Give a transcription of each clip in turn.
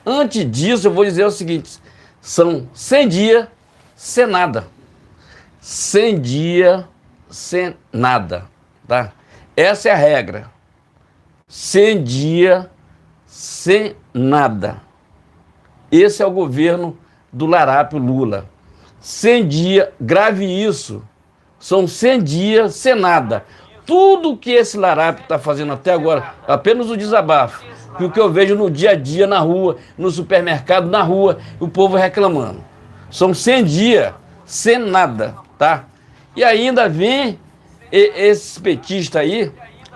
Antes disso, eu vou dizer o seguinte, são 100 dias sem nada. 100 dias sem nada, tá? Essa é a regra. 100 dias sem nada. Esse é o governo do Larápio Lula. 100 dias, grave isso, são 100 dias sem nada. Tudo que esse Larápio está fazendo até agora, apenas o desabafo, que o que eu vejo no dia a dia na rua, no supermercado, na rua, o povo reclamando. São 100 dias sem nada, tá? E ainda vem esses petistas aí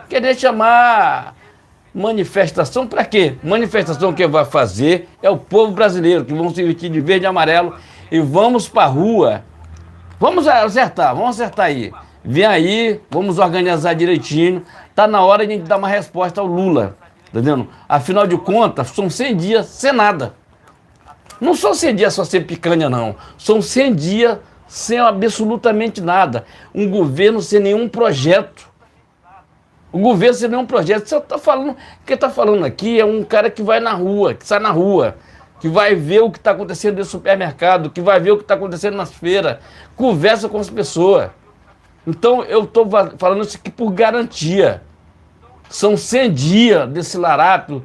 querer chamar manifestação para quê? Manifestação que vai fazer é o povo brasileiro, que vão se vestir de verde e amarelo e vamos para a rua. Vamos acertar aí. Vem aí, vamos organizar direitinho. Tá na hora de a gente dar uma resposta ao Lula, tá vendo? Afinal de contas, são 100 dias sem nada. Não são 100 dias só sem picanha, não. São 100 dias sem absolutamente nada. Um governo sem nenhum projeto. O governo sem nenhum projeto. Você tá falando, quem está falando aqui é um cara que vai na rua, que sai na rua, que vai ver o que está acontecendo no supermercado, que vai ver o que está acontecendo nas feiras, conversa com as pessoas. Então eu estou falando isso aqui por garantia. São 100 dias desse Larápio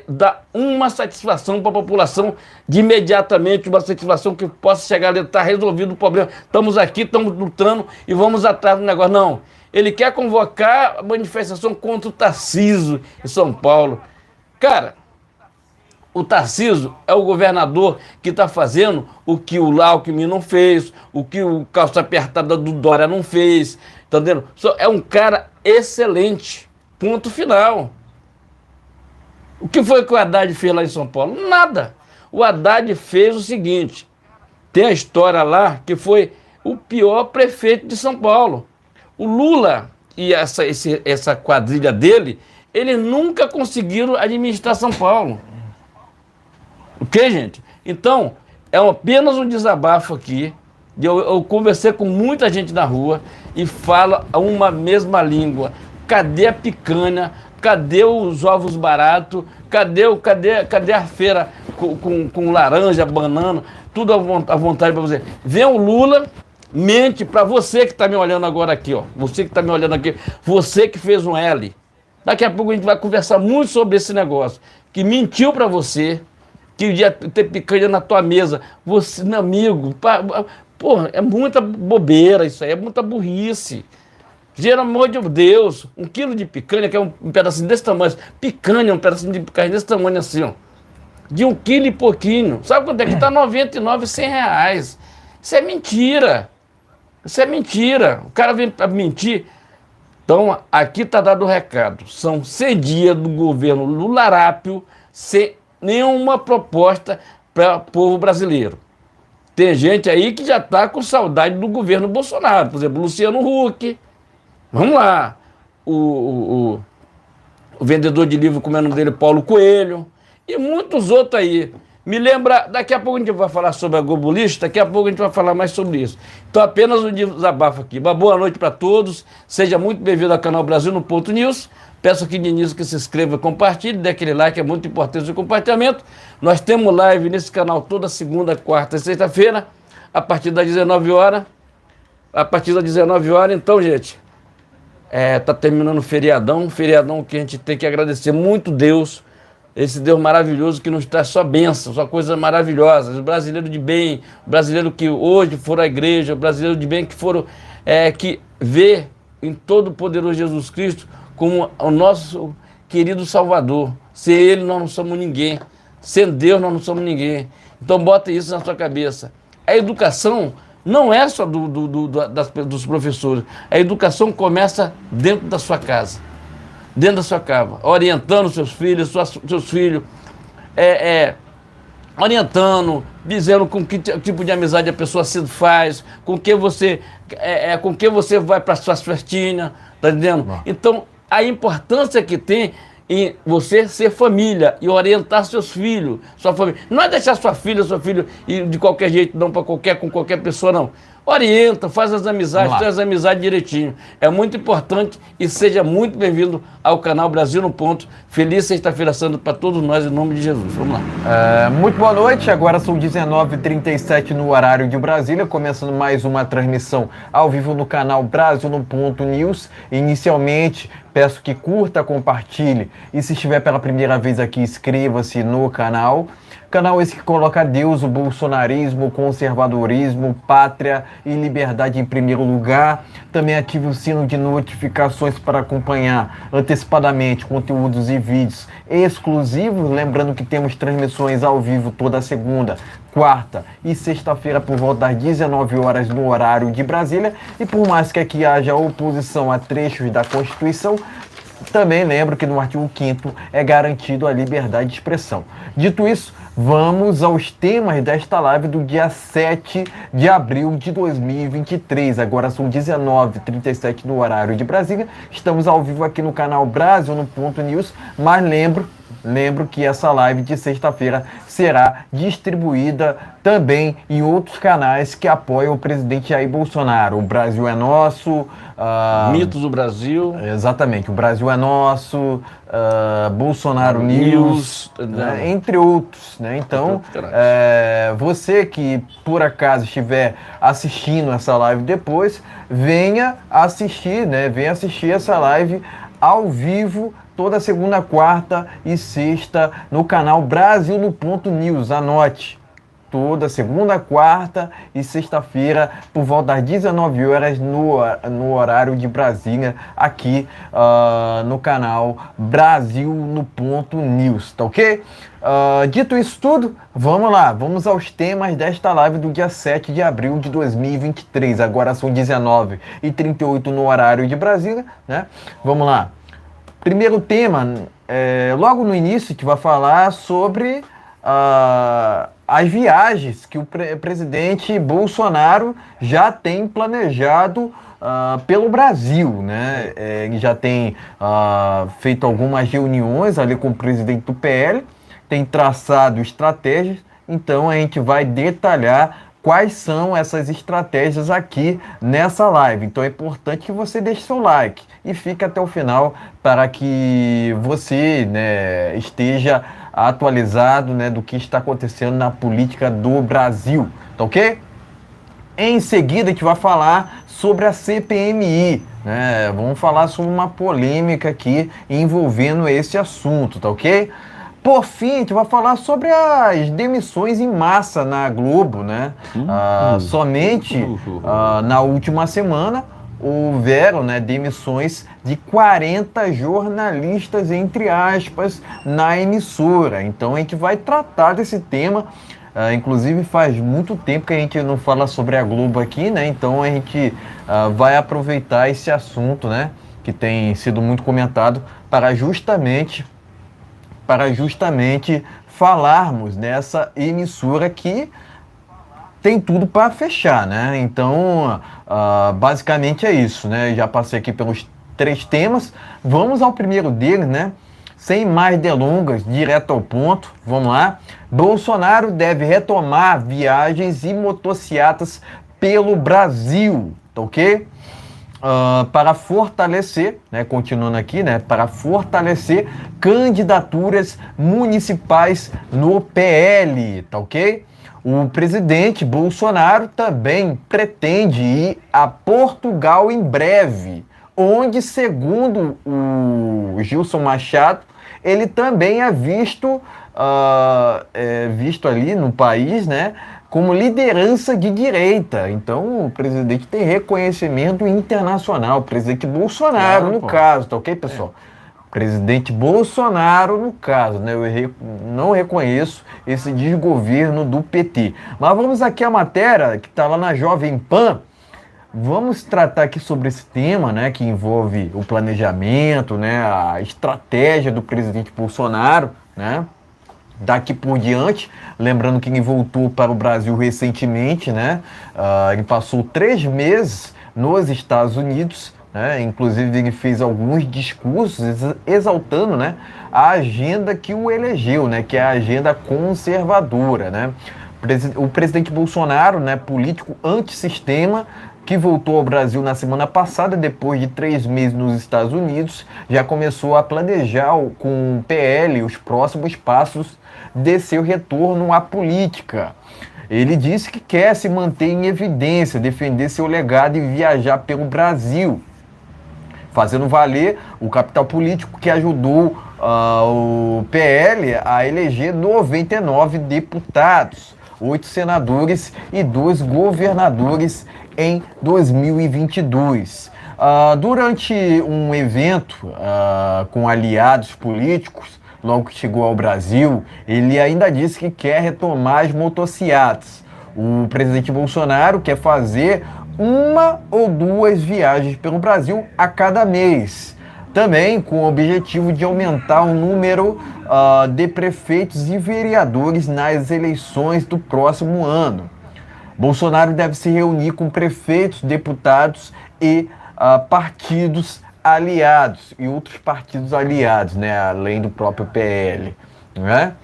dar uma satisfação para a população de imediatamente, uma satisfação que possa chegar ali, está resolvido o problema. Estamos aqui, estamos lutando e vamos atrás do negócio. Não, ele quer convocar a manifestação contra o Tarcísio em São Paulo. Cara, o Tarcísio é o governador que está fazendo o que o Alckmin não fez, o que o calça apertada do Dória não fez, tá entendendo? É um cara excelente, ponto final. O que foi que o Haddad fez lá em São Paulo? Nada. O Haddad fez o seguinte, tem a história lá que foi o pior prefeito de São Paulo. O Lula e essa quadrilha dele, eles nunca conseguiram administrar São Paulo. Ok, gente? Então, é apenas um desabafo aqui. Eu conversei com muita gente na rua e fala uma mesma língua. Cadê a picanha? Cadê os ovos baratos? Cadê a feira com laranja, banana? Tudo à vontade para você. Vem o Lula, mente para você que está me olhando agora aqui, ó. Você que está me olhando aqui, você que fez um L. Daqui a pouco a gente vai conversar muito sobre esse negócio. Que mentiu para você, que ia ter picanha na tua mesa. Você, meu amigo, porra, é muita bobeira isso aí, é muita burrice. Pelo amor de Deus, 1 quilo de picanha, que é um pedacinho desse tamanho, picanha, um pedacinho de picanha desse tamanho assim, ó. De 1 quilo e pouquinho. Sabe quanto é que tá? 99, 100 reais. Isso é mentira. Isso é mentira. O cara vem para mentir. Então, aqui tá dado o recado. São 100 dias do governo do Larápio sem nenhuma proposta para o povo brasileiro. Tem gente aí que já está com saudade do governo Bolsonaro. Por exemplo, Luciano Huck. Vamos lá. O vendedor de livro, como é o nome dele, Paulo Coelho. E muitos outros aí. Me lembra, daqui a pouco a gente vai falar sobre a Globalista, daqui a pouco a gente vai falar mais sobre isso. Então, apenas um desabafo aqui. Uma boa noite para todos. Seja muito bem-vindo ao canal Brasil no Ponto News. Peço aqui de início que se inscreva e compartilhe, dê aquele like, é muito importante o compartilhamento. Nós temos live nesse canal toda segunda, quarta e sexta-feira, a partir das 19 horas. A partir das 19 horas, então, gente, tá terminando o feriadão que a gente tem que agradecer muito Deus, esse Deus maravilhoso que nos traz só bênção, só coisas maravilhosas. Os brasileiros de bem, brasileiros que hoje foram à igreja, brasileiros de bem que foram, que vê em todo o poderoso Jesus Cristo como o nosso querido Salvador. Sem Ele nós não somos ninguém. Sem Deus nós não somos ninguém. Então bota isso na sua cabeça. A educação não é só dos professores. A educação começa dentro da sua casa. Dentro da sua casa. Orientando seus filhos, seus filhos. Orientando, dizendo com que tipo de amizade a pessoa se faz, com que você vai para suas festinhas, tá entendendo? Então, a importância que tem em você ser família e orientar seus filhos, sua família. Não é deixar sua filha, seu filho ir de qualquer jeito, não, com qualquer pessoa, não. orienta, faz as amizades, tem as amizades direitinho. É muito importante e seja muito bem-vindo ao canal Brasil no Ponto. Feliz sexta-feira santa para todos nós, em nome de Jesus. Vamos lá. Muito boa noite, agora são 19h37 no horário de Brasília, começando mais uma transmissão ao vivo no canal Brasil no Ponto News. Inicialmente, peço que curta, compartilhe e se estiver pela primeira vez aqui, inscreva-se no canal. Canal esse que coloca Deus, o bolsonarismo, o conservadorismo, pátria e liberdade em primeiro lugar. Também ative o sino de notificações para acompanhar antecipadamente conteúdos e vídeos exclusivos. Lembrando que temos transmissões ao vivo toda segunda, quarta e sexta-feira por volta das 19 horas no horário de Brasília. E por mais que aqui haja oposição a trechos da Constituição, também lembro que no artigo 5º é garantido a liberdade de expressão. Dito isso, vamos aos temas desta live do dia 7 de abril de 2023. Agora são 19h37 no horário de Brasília. Estamos ao vivo aqui no canal Brasil no Ponto News, mas lembro que essa live de sexta-feira será distribuída também em outros canais que apoiam o presidente Jair Bolsonaro. O Brasil é Nosso. Mitos do Brasil. Exatamente, o Brasil é Nosso, Bolsonaro News, né, entre outros. Né? Então, você que por acaso estiver assistindo essa live depois, venha assistir essa live ao vivo toda segunda, quarta e sexta no canal Brasil no Ponto News. Anote, toda segunda, quarta e sexta-feira por volta das 19 horas no horário de Brasília, aqui no canal Brasil no Ponto News, tá ok? Dito isso tudo, vamos lá, vamos aos temas desta live do dia 7 de abril de 2023. Agora são 19h38 no horário de Brasília, né? Vamos lá. Primeiro tema, logo no início, a gente vai falar sobre as viagens que o presidente Bolsonaro já tem planejado pelo Brasil, né? Ele já tem feito algumas reuniões ali com o presidente do PL, tem traçado estratégias, então a gente vai detalhar quais são essas estratégias aqui nessa live. Então é importante que você deixe seu like e fique até o final para que você, né, esteja atualizado, né, do que está acontecendo na política do Brasil, tá ok? Em seguida a gente vai falar sobre a CPMI, né? Vamos falar sobre uma polêmica aqui envolvendo esse assunto, tá ok? Por fim, a gente vai falar sobre as demissões em massa na Globo, né? Somente na última semana houveram, né, demissões de 40 jornalistas, entre aspas, na emissora. Então a gente vai tratar desse tema. Inclusive faz muito tempo que a gente não fala sobre a Globo aqui, né? Então a gente vai aproveitar esse assunto, né, que tem sido muito comentado para justamente falarmos nessa emissora que tem tudo para fechar, né? Então, basicamente é isso, né? Já passei aqui pelos 3 temas. Vamos ao primeiro deles, né? Sem mais delongas, direto ao ponto. Vamos lá. Bolsonaro deve retomar viagens e motocicletas pelo Brasil, tá ok? Para fortalecer, né, continuando aqui, né, para fortalecer candidaturas municipais no PL, tá ok? O presidente Bolsonaro também pretende ir a Portugal em breve, onde, segundo o Gilson Machado, ele também é visto ali no país, né, como liderança de direita. Então o presidente tem reconhecimento internacional, o presidente Bolsonaro, no caso, tá ok, pessoal? Presidente Bolsonaro, no caso, né? Eu não reconheço esse desgoverno do PT. Mas vamos aqui à matéria que está lá na Jovem Pan. Vamos tratar aqui sobre esse tema, né, que envolve o planejamento, né, a estratégia do presidente Bolsonaro, né? Daqui por diante, lembrando que ele voltou para o Brasil recentemente, né? Ele passou 3 meses nos Estados Unidos, né? Inclusive ele fez alguns discursos exaltando, né, a agenda que o elegeu, né, que é a agenda conservadora, né? O presidente Bolsonaro, né, político antissistema, que voltou ao Brasil na semana passada, depois de 3 meses nos Estados Unidos, já começou a planejar com o PL os próximos passos de seu retorno à política. Ele disse que quer se manter em evidência, defender seu legado e viajar pelo Brasil, fazendo valer o capital político que ajudou o PL a eleger 99 deputados, 8 senadores e 2 governadores em 2022. Durante um evento com aliados políticos, logo que chegou ao Brasil, ele ainda disse que quer retomar as motociatas. O presidente Bolsonaro quer fazer 1 ou 2 viagens pelo Brasil a cada mês, também com o objetivo de aumentar o número de prefeitos e vereadores nas eleições do próximo ano. Bolsonaro deve se reunir com prefeitos, deputados e partidos aliados e outros partidos aliados, né, além do próprio PL, né?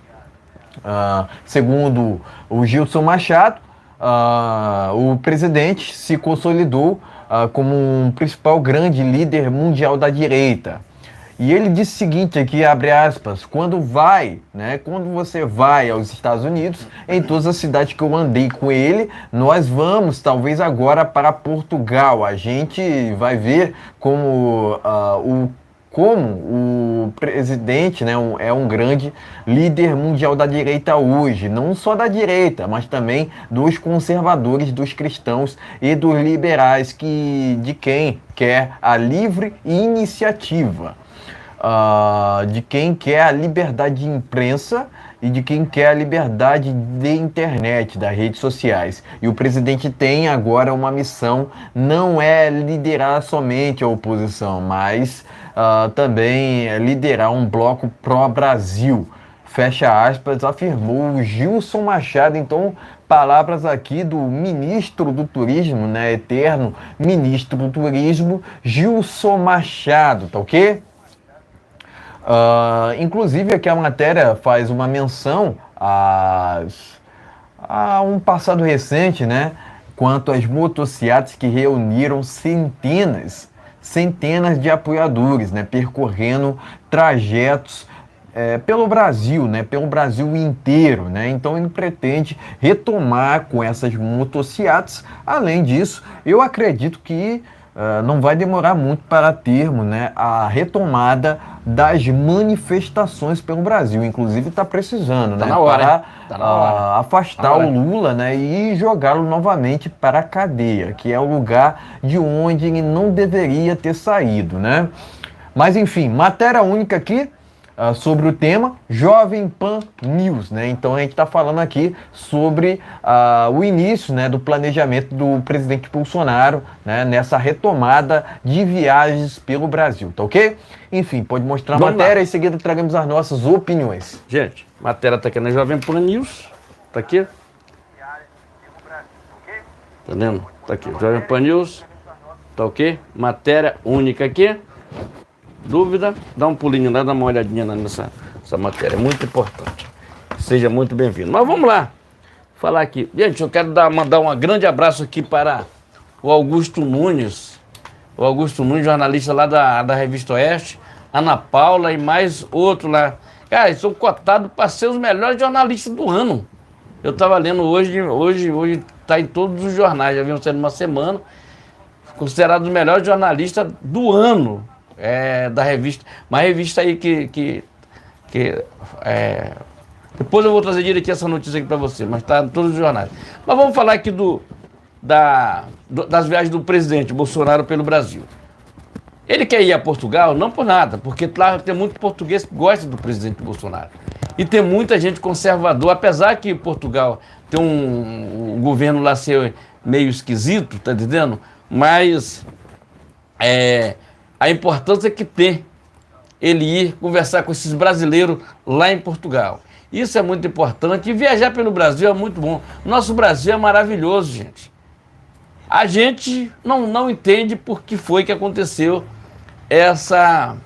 Segundo o Gilson Machado, o presidente se consolidou como um principal grande líder mundial da direita. E ele disse o seguinte aqui, abre aspas, quando você vai aos Estados Unidos, em todas as cidades que eu andei com ele, nós vamos talvez agora para Portugal. A gente vai ver como o presidente, né, é um grande líder mundial da direita hoje, não só da direita, mas também dos conservadores, dos cristãos e dos liberais, de quem quer a livre iniciativa. De quem quer a liberdade de imprensa e de quem quer a liberdade de internet, das redes sociais. E o presidente tem agora uma missão, não é liderar somente a oposição, mas também liderar um bloco pró-Brasil. Fecha aspas, afirmou o Gilson Machado. Então, palavras aqui do ministro do Turismo, né, eterno ministro do Turismo, Gilson Machado, tá ok? Inclusive aqui a matéria faz uma menção a um passado recente, né, quanto às motocicletas que reuniram centenas de apoiadores, né, percorrendo trajetos pelo Brasil, né, pelo Brasil inteiro, né. Então ele pretende retomar com essas motocicletas. Além disso, eu acredito que não vai demorar muito para termos, né, a retomada das manifestações pelo Brasil. Inclusive está precisando, né, na hora, para afastar o Lula, né, e jogá-lo novamente para a cadeia, que é o lugar de onde ele não deveria ter saído, né? Mas enfim, matéria única aqui sobre o tema Jovem Pan News, né? Então a gente está falando aqui sobre o início, né, do planejamento do presidente Bolsonaro, né, nessa retomada de viagens pelo Brasil, tá ok? Enfim, pode mostrar a matéria e em seguida traremos as nossas opiniões. Gente, matéria está aqui na Jovem Pan News, tá aqui. Tá vendo? Tá aqui, Jovem Pan News, tá ok? Matéria única aqui. Dúvida? Dá um pulinho lá, dá uma olhadinha nessa matéria, é muito importante. Seja muito bem-vindo. Mas vamos lá, falar aqui. Gente, eu quero mandar um grande abraço aqui para o Augusto Nunes, jornalista lá da Revista Oeste, Ana Paula e mais outro lá. Cara, eles são cotados para ser os melhores jornalistas do ano. Eu estava lendo hoje está em todos os jornais, já viram sendo uma semana, considerado os melhores jornalistas do ano. Da revista, uma revista aí que depois eu vou trazer direitinho essa notícia aqui para você, mas está em todos os jornais. Mas vamos falar aqui das viagens do presidente Bolsonaro pelo Brasil. Ele quer ir a Portugal, não por nada, porque lá tem muito português que gosta do presidente Bolsonaro. E tem muita gente conservadora, apesar que Portugal tem um governo lá ser meio esquisito, tá entendendo? Mas a importância que tem ele ir conversar com esses brasileiros lá em Portugal. Isso é muito importante. E viajar pelo Brasil é muito bom. Nosso Brasil é maravilhoso, gente. A gente não entende por que foi que aconteceu essa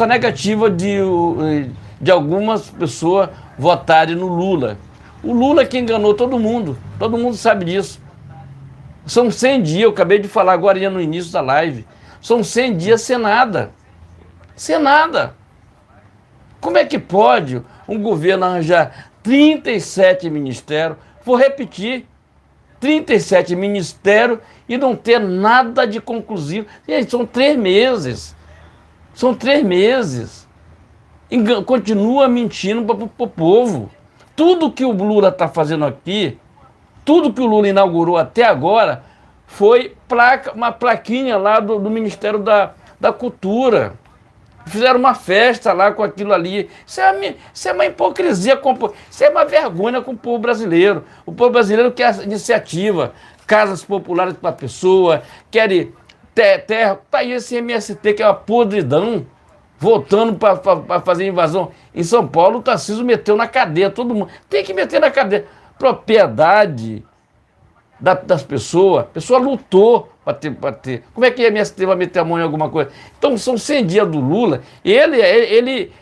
negativa de algumas pessoas votarem no Lula. O Lula que enganou todo mundo sabe disso. São 100 dias, eu acabei de falar agora no início da live, são 100 dias sem nada. Sem nada. Como é que pode um governo arranjar 37 ministérios, vou repetir, 37 ministérios e não ter nada de conclusivo? Gente, são 3 meses. São 3 meses. Continua mentindo para o povo. Tudo que o Lula está fazendo aqui, tudo que o Lula inaugurou até agora, foi uma plaquinha lá do Ministério da Cultura. Fizeram uma festa lá com aquilo ali. Isso é uma hipocrisia, isso é uma vergonha com o povo brasileiro. O povo brasileiro quer iniciativa, casas populares para a pessoa, quer terra. Está aí esse MST, que é uma podridão, voltando para fazer invasão. Em São Paulo, o Tarcísio meteu na cadeia todo mundo. Tem que meter na cadeia. Propriedade das pessoas. A pessoa lutou para ter. Como é que a MST vai meter a mão em alguma coisa? Então, são 100 dias do Lula. Ele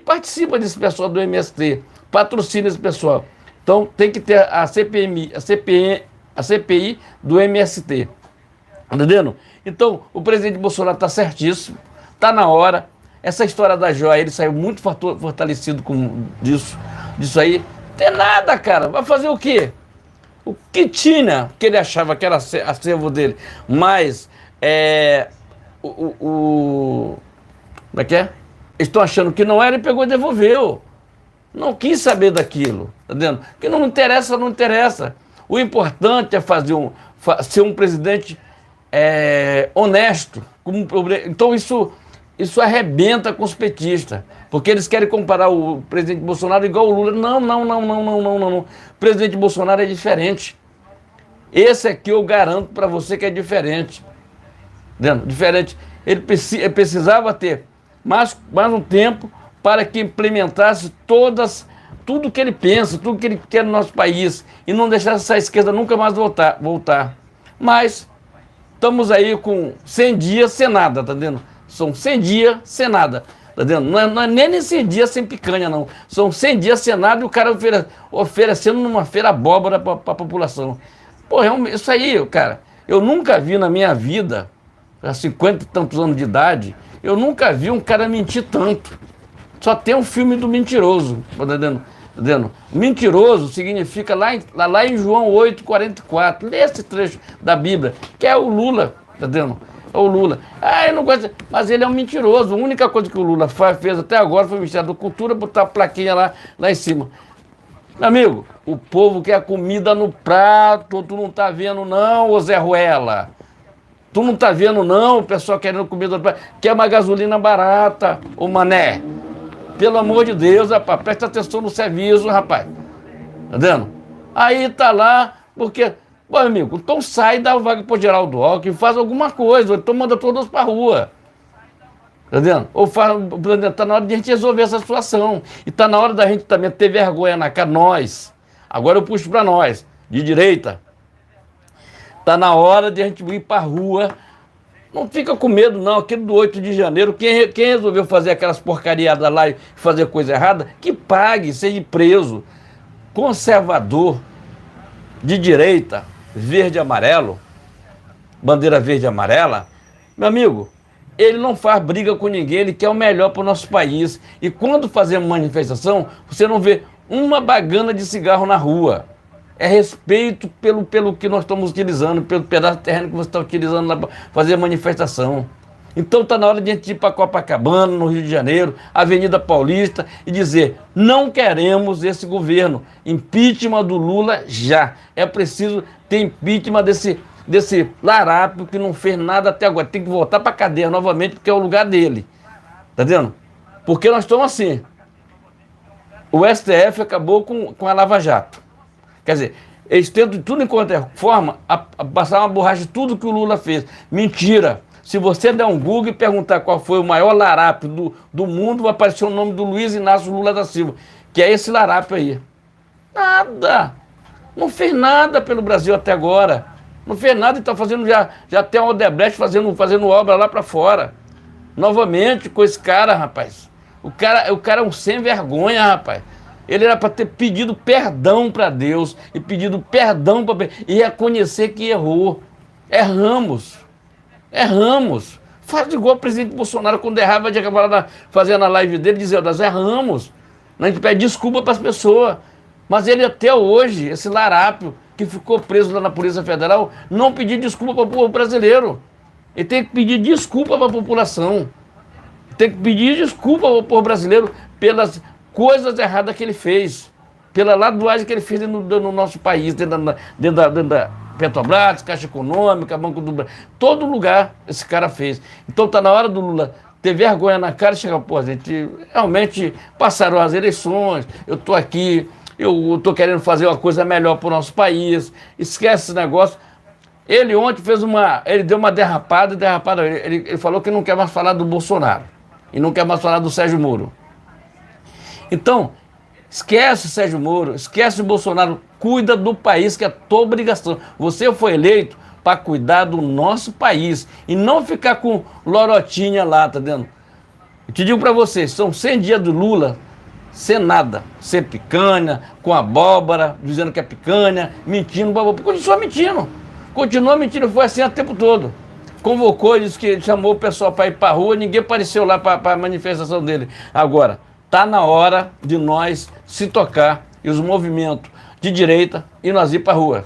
participa desse pessoal do MST, patrocina esse pessoal. Então, tem que ter a CPI do MST. Entendendo? Então, o presidente Bolsonaro está certíssimo, está na hora. Essa história da joia, ele saiu muito fortalecido disso aí. Tem nada, cara. Vai fazer o quê? O que tinha, que ele achava que era acervo dele, mas como é que é? Estão achando que não era e pegou e devolveu. Não quis saber daquilo, tá vendo? Porque não interessa, não interessa. O importante é ser um presidente honesto. Então isso arrebenta com os petistas, porque eles querem comparar o presidente Bolsonaro igual o Lula. Não. O presidente Bolsonaro é diferente. Esse aqui eu garanto para você que é diferente. Entendeu? Diferente. Ele precisava ter mais um tempo para que implementasse tudo que ele pensa, tudo que ele quer no nosso país, e não deixasse essa esquerda nunca mais voltar. Mas estamos aí com 100 dias sem nada, tá vendo? São 100 dias sem nada, tá vendo? Não é nem 100 dias sem picanha, não. São 100 dias sem nada e o cara oferecendo numa feira abóbora para a população. Pô, isso aí, cara, eu nunca vi na minha vida, há 50 e tantos anos de idade, eu nunca vi um cara mentir tanto. Só tem um filme do mentiroso, tá vendo? Mentiroso significa lá em João 8,44, lê esse trecho da Bíblia, que é o Lula, tá vendo? É o Lula. Eu não gosto, mas ele é um mentiroso. A única coisa que o Lula fez até agora foi o Ministério da Cultura, botar a plaquinha lá em cima. Meu amigo, o povo quer comida no prato, tu não tá vendo não, ô Zé Ruela? Tu não tá vendo não, o pessoal querendo comida no prato, quer uma gasolina barata, ô mané. Pelo amor de Deus, rapaz, presta atenção no serviço, rapaz. Tá vendo? Aí tá lá, porque... Bom, amigo, então sai da vaga para o Geraldo Alckmin, faz alguma coisa, ou então manda todos para a rua. Tá vendo? Ou tá na hora de a gente resolver essa situação. E tá na hora da gente também ter vergonha na cara, nós. Agora eu puxo para nós, de direita. Tá na hora de a gente ir para a rua. Não fica com medo, não. Aquele do 8 de janeiro, quem resolveu fazer aquelas porcariadas lá e fazer coisa errada, que pague, seja preso. Conservador, de direita, verde e amarelo, bandeira verde e amarela, meu amigo, ele não faz briga com ninguém, ele quer o melhor para o nosso país. E quando fazemos manifestação, você não vê uma bagana de cigarro na rua. É respeito pelo que nós estamos utilizando, pelo pedaço de terreno que você está utilizando lá para fazer manifestação. Então está na hora de a gente ir para Copacabana, no Rio de Janeiro, Avenida Paulista, e dizer, não queremos esse governo. Impeachment do Lula já. É preciso ter impeachment desse larápio que não fez nada até agora. Tem que voltar para a cadeia novamente, porque é o lugar dele. Tá vendo? Porque nós estamos assim. O STF acabou com a Lava Jato. Quer dizer, eles tentam de tudo enquanto é forma a passar uma borracha de tudo que o Lula fez. Mentira! Se você der um Google e perguntar qual foi o maior larápio do mundo, vai aparecer o nome do Luiz Inácio Lula da Silva, que é esse larápio aí. Nada. Não fez nada pelo Brasil até agora. Não fez nada e está fazendo já tem a Odebrecht fazendo obra lá para fora. Novamente com esse cara, rapaz. O cara é um sem vergonha, rapaz. Ele era para ter pedido perdão para Deus e pedido perdão e reconhecer que errou. Erramos. Faz igual o presidente Bolsonaro quando errava, de acabar fazendo a live dele, dizendo, nós erramos. A gente pede desculpa para as pessoas. Mas ele até hoje, esse larápio que ficou preso lá na Polícia Federal, não pediu desculpa para o povo brasileiro. Ele tem que pedir desculpa para a população. Tem que pedir desculpa ao povo brasileiro pelas coisas erradas que ele fez, pela ladoagem que ele fez no nosso país, dentro da Petrobras, Caixa Econômica, Banco do Brasil, todo lugar esse cara fez. Então está na hora do Lula ter vergonha na cara e chegar, pô, gente, realmente passaram as eleições, eu estou aqui, eu estou querendo fazer uma coisa melhor para o nosso país, esquece esse negócio. Ele ontem ele deu uma derrapada, ele falou que não quer mais falar do Bolsonaro e não quer mais falar do Sérgio Moro. Então, esquece o Sérgio Moro, esquece o Bolsonaro, cuida do país, que é a tua obrigação. Você foi eleito para cuidar do nosso país e não ficar com lorotinha lá, tá vendo? Eu te digo para vocês, são 100 dias do Lula sem nada, sem picanha, com abóbora, dizendo que é picanha, mentindo, continua mentindo, foi assim o tempo todo. Convocou, disse que chamou o pessoal para ir para a rua, ninguém apareceu lá para a manifestação dele. Agora, está na hora de nós se tocar e os movimentos de direita e nós ir para a rua.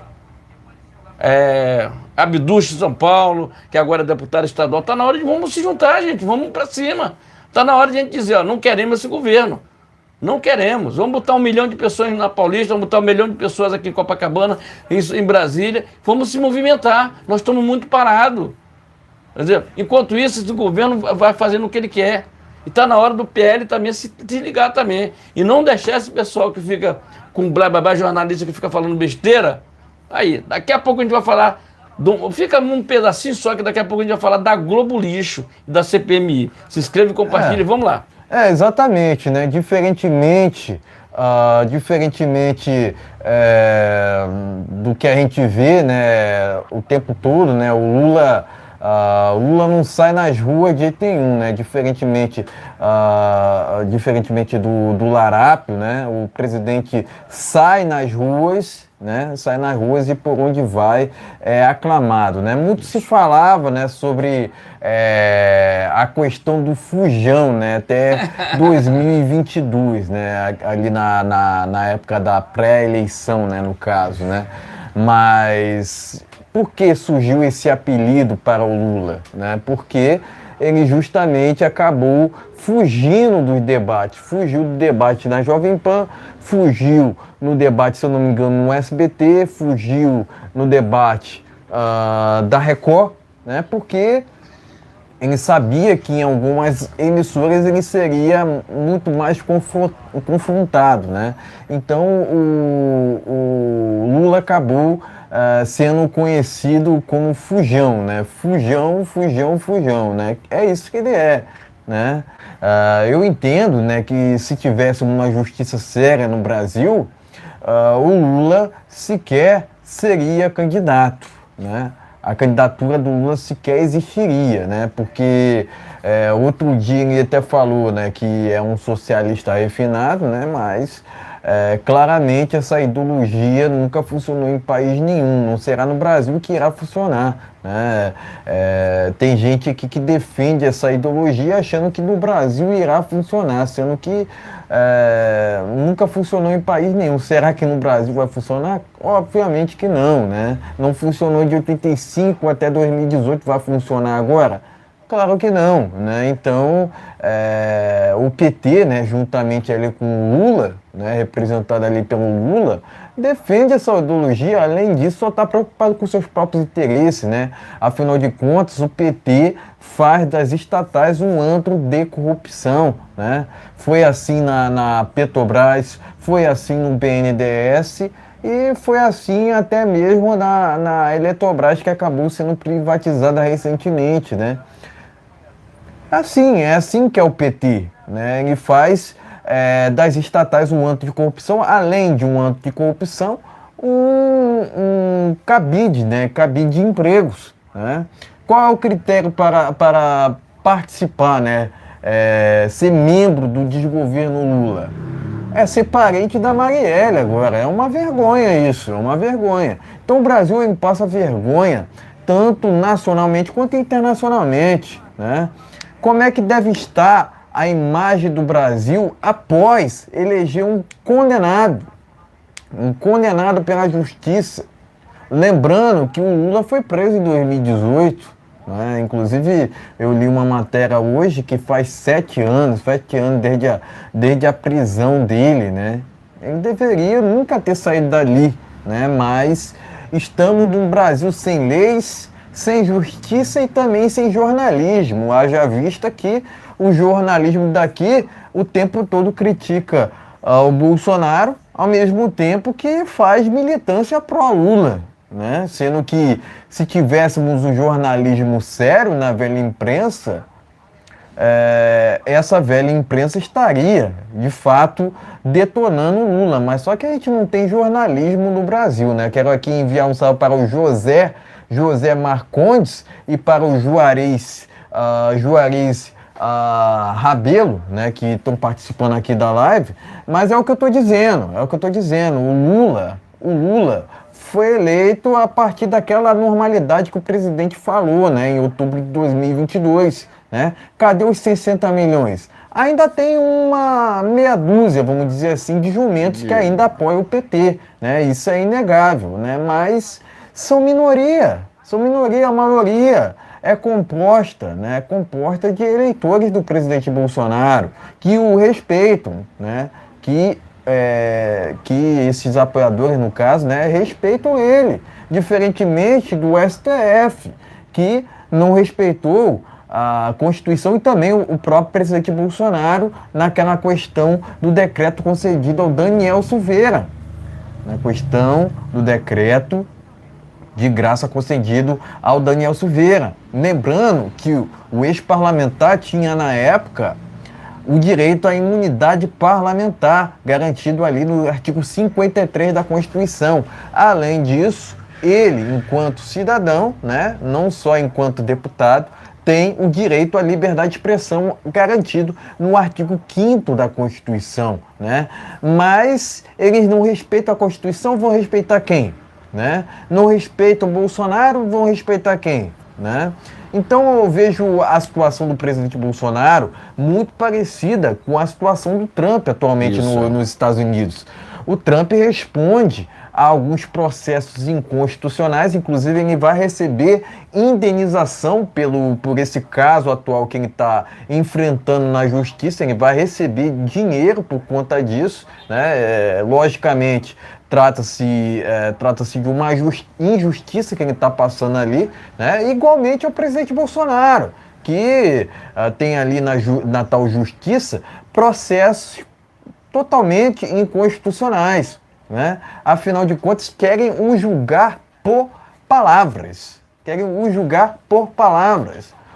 Abduche São Paulo, que agora é deputado estadual, está na hora de vamos se juntar, gente, vamos para cima. Está na hora de a gente dizer, ó, não queremos esse governo. Não queremos. Vamos botar 1 milhão de pessoas na Paulista, vamos botar 1 milhão de pessoas aqui em Copacabana, em Brasília. Vamos se movimentar. Nós estamos muito parados. Quer dizer, enquanto isso, esse governo vai fazendo o que ele quer. E está na hora do PL também se ligar também. E não deixar esse pessoal que fica com blá blá blá, jornalista que fica falando besteira. Aí, daqui a pouco a gente vai falar. Fica num pedacinho só que daqui a pouco a gente vai falar da Globo Lixo e da CPMI. Se inscreve, compartilha e vamos lá. Exatamente, né? Diferentemente do que a gente vê, né, o tempo todo, né? O Lula não sai nas ruas de jeito nenhum, né? Diferentemente do larápio, né? O presidente sai nas ruas, né? Sai nas ruas e por onde vai é aclamado, né? Muito se falava, né, sobre a questão do fujão, né? Até 2022, né? Ali na época da pré-eleição, né? No caso, né? Mas por que surgiu esse apelido para o Lula, né? Porque ele justamente acabou fugindo dos debates, fugiu do debate na Jovem Pan, fugiu no debate, se eu não me engano, no SBT, fugiu no debate da Record, né? Porque ele sabia que em algumas emissoras ele seria muito mais confrontado, né? Então o Lula acabou sendo conhecido como fujão, né? Fujão, né? É isso que ele é, né? Eu entendo, né, que se tivesse uma justiça séria no Brasil, o Lula sequer seria candidato, né? A candidatura do Lula sequer existiria, né? Porque outro dia ele até falou, né, que é um socialista refinado, né? Mas claramente essa ideologia nunca funcionou em país nenhum, não será no Brasil que irá funcionar, né? Tem gente aqui que defende essa ideologia achando que no Brasil irá funcionar, sendo que nunca funcionou em país nenhum. Será que no Brasil vai funcionar? Obviamente que não, né? Não funcionou de 85 até 2018, vai funcionar agora? Claro que não, né? Então, o PT, né, juntamente ali com o Lula, né, representado ali pelo Lula, defende essa ideologia, além disso, só está preocupado com seus próprios interesses, né? Afinal de contas, o PT faz das estatais um antro de corrupção, né? Foi assim na Petrobras, foi assim no BNDES e foi assim até mesmo na Eletrobras, que acabou sendo privatizada recentemente, né? É assim que é o PT, né? Ele faz das estatais um antro de corrupção, além de um antro de corrupção, um cabide, né? Cabide de empregos, né? Qual é o critério para participar, né, ser membro do desgoverno Lula? É ser parente da Marielle agora. É uma vergonha isso, é uma vergonha. Então o Brasil ele passa vergonha tanto nacionalmente quanto internacionalmente, né? Como é que deve estar a imagem do Brasil após eleger um condenado pela justiça? Lembrando que o Lula foi preso em 2018, né? Inclusive, eu li uma matéria hoje que faz 7 anos desde a prisão dele, né? Ele deveria nunca ter saído dali, né? Mas estamos num Brasil sem leis, sem justiça e também sem jornalismo. Haja vista que o jornalismo daqui o tempo todo critica o Bolsonaro, ao mesmo tempo que faz militância pró-Lula, né? Sendo que se tivéssemos um jornalismo sério na velha imprensa, essa velha imprensa estaria, de fato, detonando o Lula. Mas só que a gente não tem jornalismo no Brasil, né? Quero aqui enviar um salve para o José Marcondes e para o Juarez Rabelo, né, que estão participando aqui da live. Mas é o que eu estou dizendo, O Lula foi eleito a partir daquela normalidade que o presidente falou, né, em outubro de 2022. Né? Cadê os 60 milhões? Ainda tem uma meia dúzia, vamos dizer assim, de jumentos que ainda apoiam o PT. Né? Isso é inegável, né? Mas são minoria, a maioria é composta de eleitores do presidente Bolsonaro, que o respeitam, né? Que esses apoiadores, no caso, né, respeitam ele, diferentemente do STF, que não respeitou a Constituição e também o próprio presidente Bolsonaro naquela questão do decreto concedido ao Daniel Silveira, na questão do decreto de graça concedido ao Daniel Silveira. Lembrando que o ex-parlamentar tinha, na época, o direito à imunidade parlamentar, garantido ali no artigo 53 da Constituição. Além disso, ele, enquanto cidadão, né, não só enquanto deputado, tem o direito à liberdade de expressão garantido no artigo 5º da Constituição. Né? Mas eles não respeitam a Constituição, vão respeitar quem? Né? Não respeitam o Bolsonaro, vão respeitar quem? Né? Então eu vejo a situação do presidente Bolsonaro muito parecida com a situação do Trump atualmente nos Estados Unidos. O Trump responde a alguns processos inconstitucionais, inclusive ele vai receber indenização por esse caso atual que ele está enfrentando na justiça, ele vai receber dinheiro por conta disso, né? Logicamente, trata-se de uma injustiça que ele está passando ali, né? Igualmente ao presidente Bolsonaro, que tem ali na tal justiça processos totalmente inconstitucionais. Né? Afinal de contas, querem o julgar por palavras.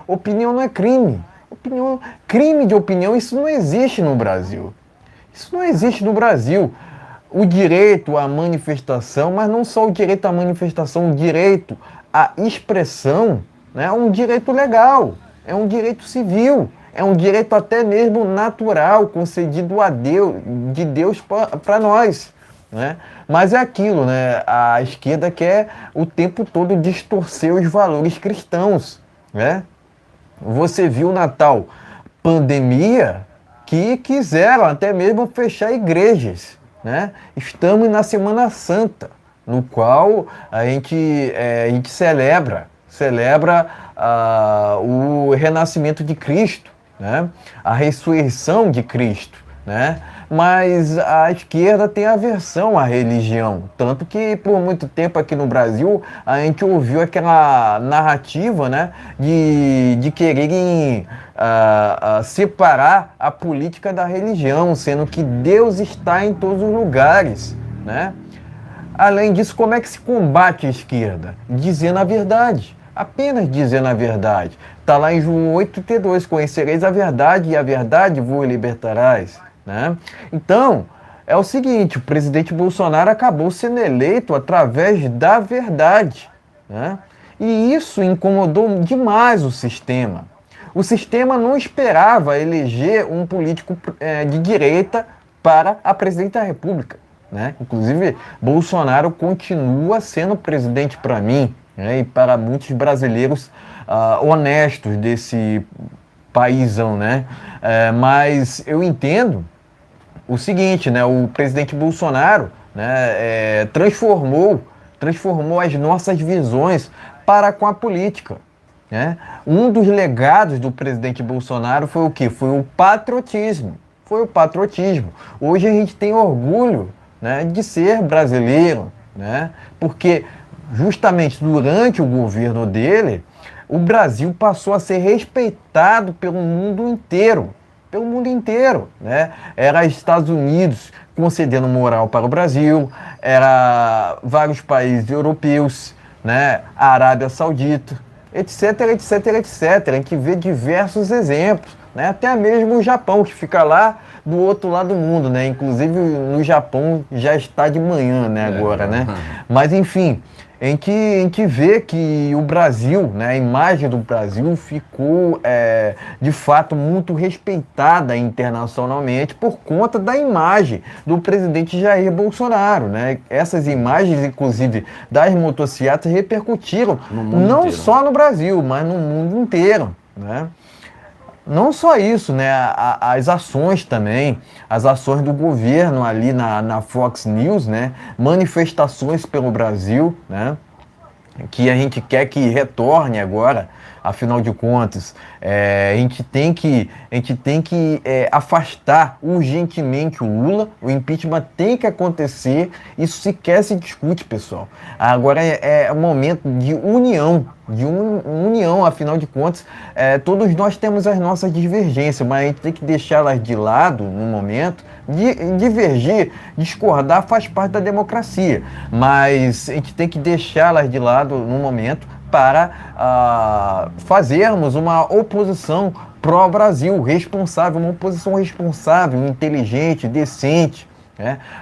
Opinião não é crime. Crime de opinião, isso não existe no Brasil. O direito à manifestação, mas não só o direito à manifestação, o direito à expressão, né? É um direito legal, é um direito civil, é um direito até mesmo natural, concedido de Deus para nós. Né? Mas é aquilo, né? A esquerda quer o tempo todo distorcer os valores cristãos. Né? Você viu na tal pandemia que quiseram até mesmo fechar igrejas. Né? Estamos na Semana Santa, no qual a gente celebra o renascimento de Cristo, né? A ressurreição de Cristo. Né? Mas a esquerda tem aversão à religião, tanto que por muito tempo aqui no Brasil a gente ouviu aquela narrativa, né, de quererem separar a política da religião, sendo que Deus está em todos os lugares. Né? Além disso, como é que se combate a esquerda? Dizendo a verdade. Apenas dizendo a verdade. Está lá em João 8,32, conhecereis a verdade e a verdade vos libertarás. Né? Então, é o seguinte, o presidente Bolsonaro acabou sendo eleito através da verdade. Né? E isso incomodou demais o sistema. O sistema não esperava eleger um político de direita para a presidente da República, né? Inclusive, Bolsonaro continua sendo presidente para mim, né? E para muitos brasileiros honestos desse paísão, né? Mas eu entendo o seguinte, né? O presidente Bolsonaro, né, transformou as nossas visões para com a política, né? Um dos legados do presidente Bolsonaro foi o quê? Foi o patriotismo. Foi o patriotismo. Hoje a gente tem orgulho, né, de ser brasileiro, né? Porque justamente durante o governo dele, o Brasil passou a ser respeitado pelo mundo inteiro. Pelo mundo inteiro, né? Era Estados Unidos concedendo moral para o Brasil, era vários países europeus, né? A Arábia Saudita, etc, etc, etc. A gente vê diversos exemplos, né? Até mesmo o Japão, que fica lá do outro lado do mundo, né? Inclusive no Japão já está de manhã, né, agora, né? Mas enfim, a gente vê que o Brasil, né, a imagem do Brasil ficou, de fato, muito respeitada internacionalmente por conta da imagem do presidente Jair Bolsonaro, né? Essas imagens, inclusive, das motocicletas repercutiram não inteiro. Só no Brasil, mas no mundo inteiro, né? Não só isso, né? As ações também, as ações do governo ali na Fox News, né? Manifestações pelo Brasil, né? Que a gente quer que retorne agora, afinal de contas, a gente tem que afastar urgentemente o Lula, o impeachment tem que acontecer, isso sequer se discute, pessoal. Agora é um momento de união, afinal de contas, todos nós temos as nossas divergências, mas a gente tem que deixá-las de lado no momento. Divergir, discordar faz parte da democracia, mas a gente tem que deixá-las de lado no momento para fazermos uma oposição pró-Brasil, responsável, uma oposição responsável, inteligente, decente.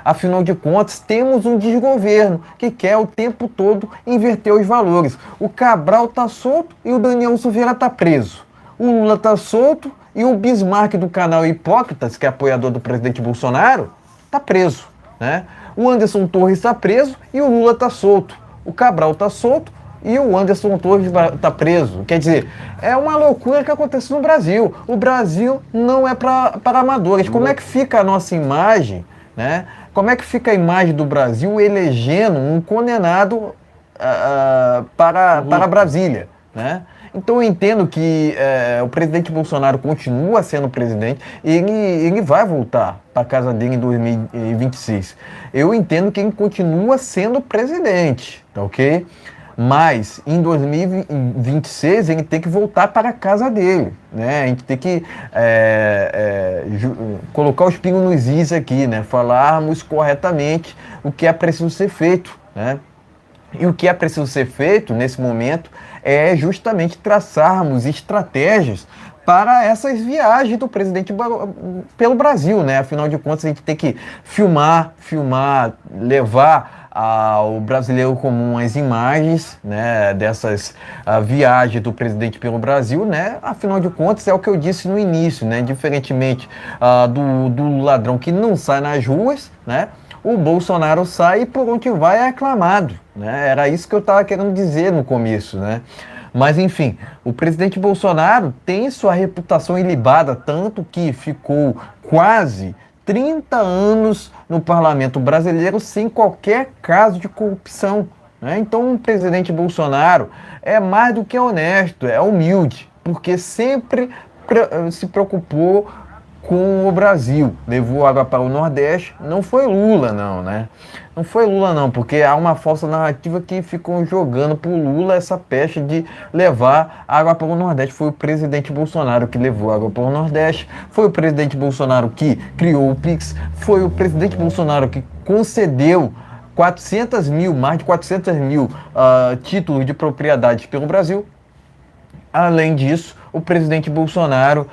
Afinal de contas, temos um desgoverno que quer o tempo todo inverter os valores. O Cabral está solto e o Daniel Silveira está preso. O Lula está solto e o Bismarck do canal Hipócritas, que é apoiador do presidente Bolsonaro, está preso, né? O Anderson Torres está preso e o Lula está solto. O Cabral está solto e o Anderson Torres está preso. Quer dizer, é uma loucura que acontece no Brasil. O Brasil não é para amadores. Como é que fica a nossa imagem, né? Como é que fica a imagem do Brasil elegendo um condenado para Brasília, né? Então eu entendo que o presidente Bolsonaro continua sendo presidente e ele vai voltar para a casa dele em 2026. Eu entendo que ele continua sendo presidente, tá ok? Mas em 2026 ele tem que voltar para a casa dele, né? A gente tem que colocar os pingos nos is aqui, né? Falarmos corretamente o que é preciso ser feito, né? E o que é preciso ser feito nesse momento é justamente traçarmos estratégias para essas viagens do presidente pelo Brasil, né? Afinal de contas, a gente tem que filmar, levar ao brasileiro comum as imagens, né, dessas viagens do presidente pelo Brasil, né? Afinal de contas, é o que eu disse no início, né? Diferentemente do ladrão que não sai nas ruas, né? O Bolsonaro sai e por onde vai é aclamado, né? Era isso que eu estava querendo dizer no começo, né? Mas, enfim, o presidente Bolsonaro tem sua reputação ilibada, tanto que ficou quase 30 anos no parlamento brasileiro sem qualquer caso de corrupção, né? Então, o presidente Bolsonaro é mais do que honesto, é humilde, porque sempre se preocupou com o Brasil, levou água para o Nordeste. Não foi Lula não, né? Não foi Lula não, porque há uma falsa narrativa que ficam jogando para o Lula essa peste de levar água para o Nordeste. Foi o presidente Bolsonaro que levou água para o Nordeste, foi o presidente Bolsonaro que criou o Pix, foi o presidente Bolsonaro que concedeu mais de 400 mil títulos de propriedade pelo Brasil. Além disso, o presidente Bolsonaro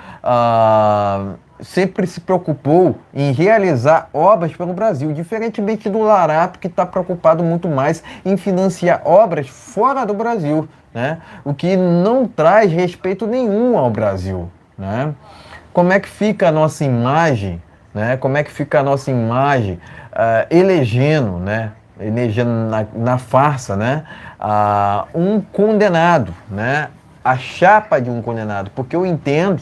sempre se preocupou em realizar obras pelo Brasil, diferentemente do Larato, que está preocupado muito mais em financiar obras fora do Brasil, né? O que não traz respeito nenhum ao Brasil, né? Como é que fica a nossa imagem, né? Como é que fica a nossa imagem elegendo, né? Elegendo na farsa, né? Um condenado, né? A chapa de um condenado, porque eu entendo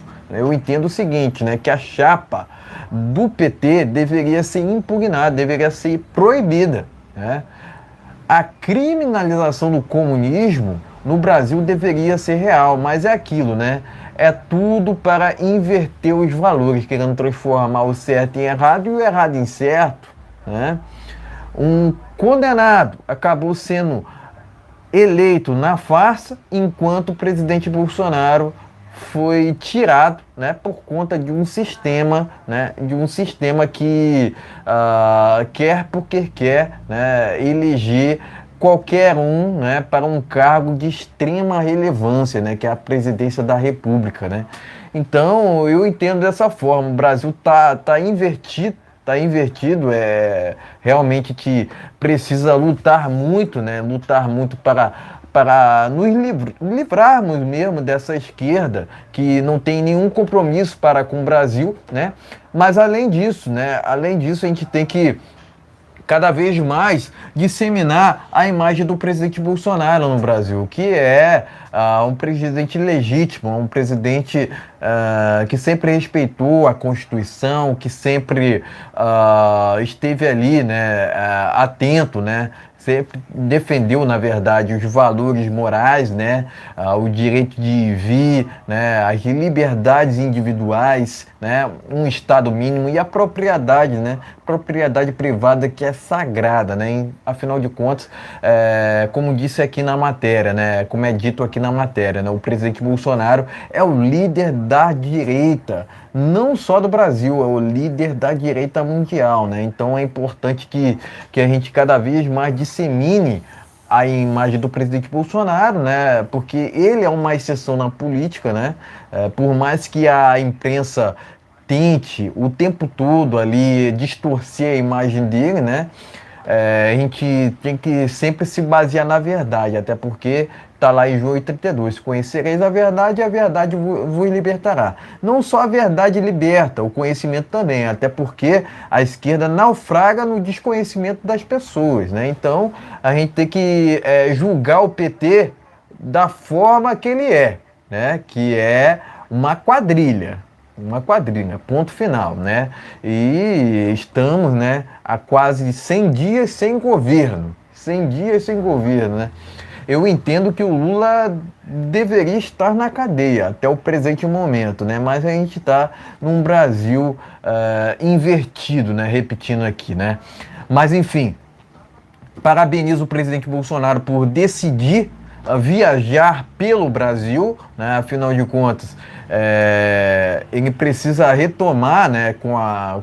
o seguinte, né? Que a chapa do PT deveria ser impugnada, deveria ser proibida, né? A criminalização do comunismo no Brasil deveria ser real, mas é aquilo, né? É tudo para inverter os valores, querendo transformar o certo em errado e o errado em certo, né? Um condenado acabou sendo eleito na farsa, enquanto o presidente Bolsonaro foi tirado, né, por conta de um sistema, né, que quer porque quer, né, eleger qualquer um, né, para um cargo de extrema relevância, né, que é a presidência da República, né? Então eu entendo dessa forma. O Brasil tá invertido. Está invertido, realmente que precisa lutar muito, né? Lutar muito para nos livrarmos mesmo dessa esquerda que não tem nenhum compromisso para com o Brasil, né? Mas além disso, né? Além disso, a gente tem que cada vez mais disseminar a imagem do presidente Bolsonaro no Brasil, que é um presidente legítimo, um presidente que sempre respeitou a Constituição, que sempre esteve ali, né, atento, né, sempre defendeu, na verdade, os valores morais, né, o direito de vir, né, as liberdades individuais, né, um Estado mínimo e a propriedade, né, propriedade privada que é sagrada, né, afinal de contas, como disse aqui na matéria, né, como é dito aqui na matéria, né, o presidente Bolsonaro é o líder da direita, não só do Brasil, é o líder da direita mundial, né? Então é importante que a gente cada vez mais dissemine a imagem do presidente Bolsonaro, né? Porque ele é uma exceção na política, né? Por mais que a imprensa tente o tempo todo ali distorcer a imagem dele, né? A gente tem que sempre se basear na verdade, até porque está lá em João 8,32, conhecereis a verdade e a verdade vos libertará. Não só a verdade liberta, o conhecimento também, até porque a esquerda naufraga no desconhecimento das pessoas, né? Então a gente tem que julgar o PT da forma que ele é, né? Que é uma quadrilha, ponto final, né? E estamos, né, há quase 100 dias sem governo, 100 dias sem governo, né? Eu entendo que o Lula deveria estar na cadeia até o presente momento, né? Mas a gente está num Brasil invertido, né? Repetindo aqui, né? Mas enfim, parabenizo o presidente Bolsonaro por decidir viajar pelo Brasil, né? Afinal de contas, ele precisa retomar, né,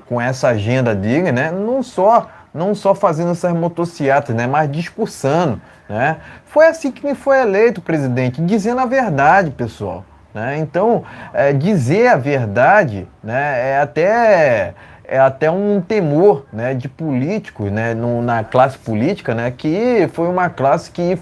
com essa agenda dele, né? Não só fazendo essas motocicletas, né, mas discursando, né? Foi assim que ele foi eleito presidente, dizendo a verdade, pessoal, né? Então, dizer a verdade, né, é até um temor, né, de políticos, né, na classe política, né, que foi uma classe que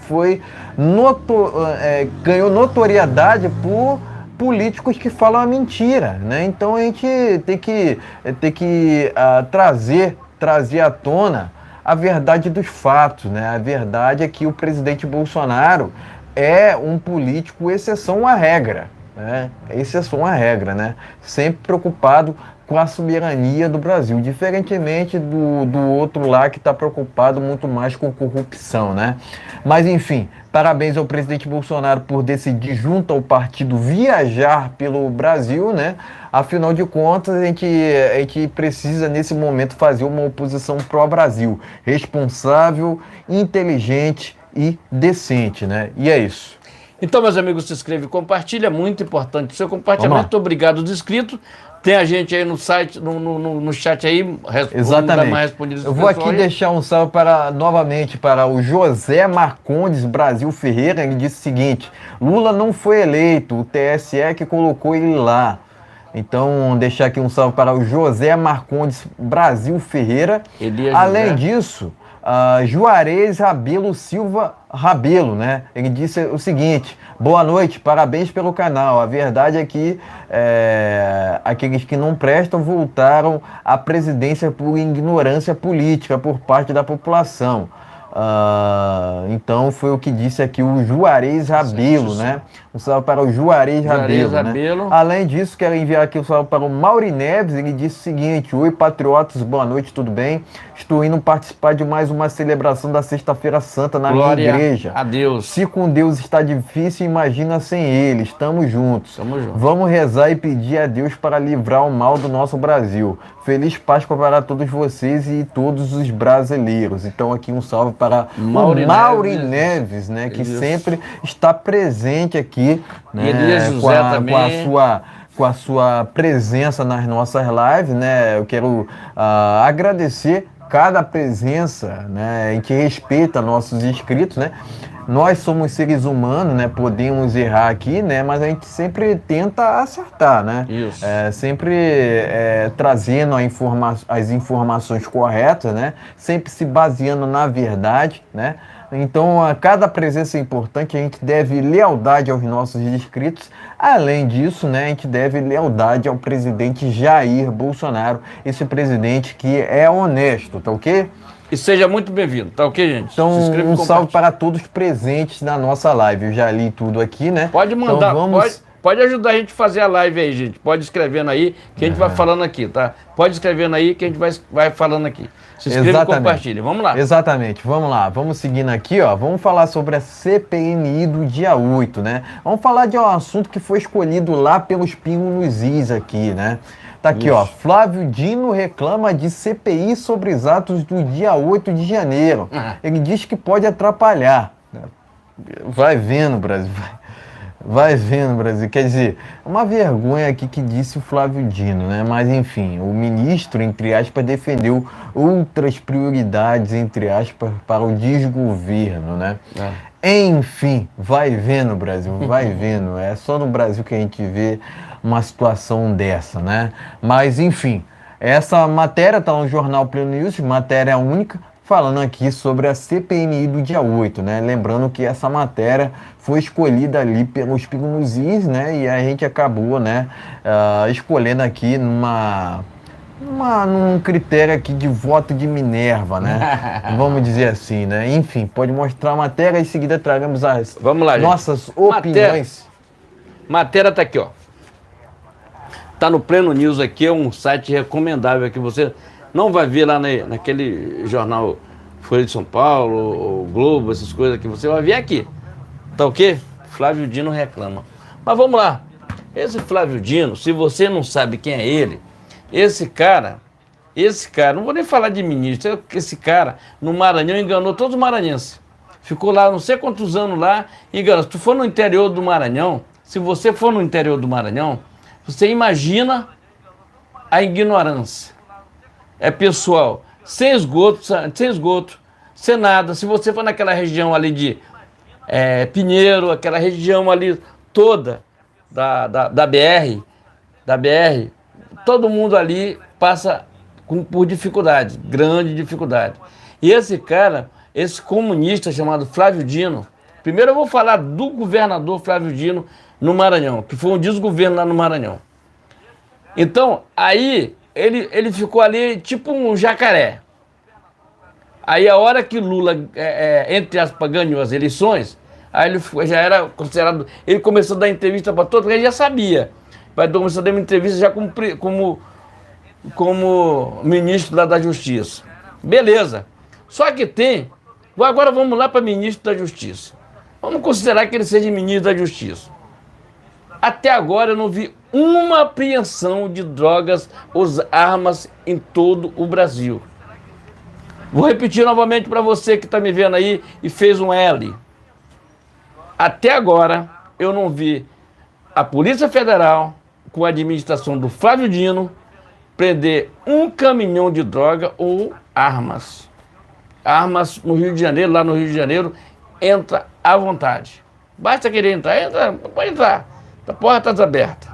ganhou notoriedade por políticos que falam a mentira, né? Então a gente tem que trazer à tona a verdade dos fatos, né? A verdade é que o presidente Bolsonaro é um político exceção à regra, né? Exceção à regra, né? Sempre preocupado com a soberania do Brasil, diferentemente do outro lá que está preocupado muito mais com corrupção, né? Mas enfim, parabéns ao presidente Bolsonaro por decidir, junto ao partido, viajar pelo Brasil, né? Afinal de contas, a gente precisa, nesse momento, fazer uma oposição pró-Brasil, responsável, inteligente e decente, né? E é isso. Então, meus amigos, se inscreve e compartilha, muito importante o seu compartilhamento. Obrigado dos inscritos. Tem a gente aí no site, no chat aí, exatamente. Eu vou aqui deixar um salve novamente para o José Marcondes Brasil Ferreira. Ele disse o seguinte: Lula não foi eleito, o TSE que colocou ele lá. Então, deixar aqui um salve para o José Marcondes Brasil Ferreira. Além disso, Juarez Rabelo Silva Rabelo, né? Ele disse o seguinte: boa noite, parabéns pelo canal. A verdade é que aqueles que não prestam voltaram à presidência por ignorância política por parte da população. Então foi o que disse aqui o Juarez Rabelo, né? Um salve para o Juarez Rabelo, né? Além disso, quero enviar aqui um salve para o Mauri Neves. Ele disse o seguinte: oi, patriotas, boa noite, tudo bem? Estou indo participar de mais uma celebração da Sexta-feira Santa na minha igreja. A Deus. Se com Deus está difícil, imagina sem Ele. Estamos juntos. Tamo junto. Vamos rezar e pedir a Deus para livrar o mal do nosso Brasil. Feliz Páscoa para todos vocês e todos os brasileiros. Então aqui um salve para Mauri Neves, né, que sempre está presente aqui, né, com a sua presença nas nossas lives, né? Eu quero agradecer cada presença, né, em que respeita nossos inscritos, né? Nós somos seres humanos, né? Podemos errar aqui, né? Mas a gente sempre tenta acertar, né? Isso. Sempre trazendo as informações corretas, né? Sempre se baseando na verdade, né? Então, a cada presença é importante, a gente deve lealdade aos nossos inscritos. Além disso, né, a gente deve lealdade ao presidente Jair Bolsonaro, esse presidente que é honesto, tá ok? E seja muito bem-vindo, tá ok, gente? Então, um salve para todos presentes na nossa live. Eu já li tudo aqui, né? Pode mandar, então, pode ajudar a gente a fazer a live aí, gente. Pode escrevendo aí que a gente vai falando aqui, tá? Pode escrevendo aí que a gente vai falando aqui. Se inscreva e compartilha. Vamos lá. Exatamente, vamos lá. Vamos seguindo aqui, ó. Vamos falar sobre a CPMI do dia 8, né? Vamos falar de um assunto que foi escolhido lá pelos pingos nos is aqui, né? Tá aqui, ó. Flávio Dino reclama de CPI sobre os atos do dia 8 de janeiro. Ele diz que pode atrapalhar. Vai vendo, Brasil. Vai vendo, Brasil. Quer dizer, uma vergonha aqui que disse o Flávio Dino, né? Mas, enfim, o ministro, entre aspas, defendeu outras prioridades, entre aspas, para o desgoverno, né? Enfim, vai vendo, Brasil, vai vendo. É só no Brasil que a gente vê uma situação dessa, né? Mas, enfim, essa matéria está no jornal Pleno News, matéria única, falando aqui sobre a CPMI do dia 8, né? Lembrando que essa matéria foi escolhida ali pelos pingos nos is, né? E a gente acabou, né, escolhendo aqui num critério aqui de voto de Minerva, né? Vamos dizer assim, né? Enfim, pode mostrar a matéria e em seguida traremos as nossas opiniões. Matéria tá aqui, ó. Tá no Pleno News aqui, é um site recomendável que você não vai ver lá naquele jornal Folha de São Paulo, ou Globo, essas coisas que você vai ver aqui. Tá ok? Flávio Dino reclama. Mas vamos lá. Esse Flávio Dino, se você não sabe quem é ele, esse cara, não vou nem falar de ministro, esse cara no Maranhão enganou todos os maranhenses. Ficou lá não sei quantos anos lá, enganou. Se tu for no interior do Maranhão, se você for no interior do Maranhão, você imagina a ignorância. É pessoal sem esgoto, sem nada. Se você for naquela região ali de Pinheiro, aquela região ali toda da BR, todo mundo ali passa por dificuldade, grande dificuldade. E esse cara, esse comunista chamado Flávio Dino, primeiro eu vou falar do governador Flávio Dino no Maranhão, que foi um desgoverno lá no Maranhão. Então, aí ele ficou ali tipo um jacaré. Aí a hora que Lula, entre aspas, ganhou as eleições, aí ele já era considerado... Ele começou a dar entrevista para todos, porque ele já sabia. Vai começar a dar uma entrevista já como ministro da Justiça. Beleza. Só que agora vamos lá para ministro da Justiça. Vamos considerar que ele seja ministro da Justiça. Até agora eu não vi uma apreensão de drogas ou armas em todo o Brasil. Vou repetir novamente para você que está me vendo aí e fez um L. Até agora eu não vi a Polícia Federal, com a administração do Flávio Dino, prender um caminhão de droga ou armas. Armas no Rio de Janeiro, lá no Rio de Janeiro, entra à vontade. Basta querer entrar, pode entrar. A porta está aberta.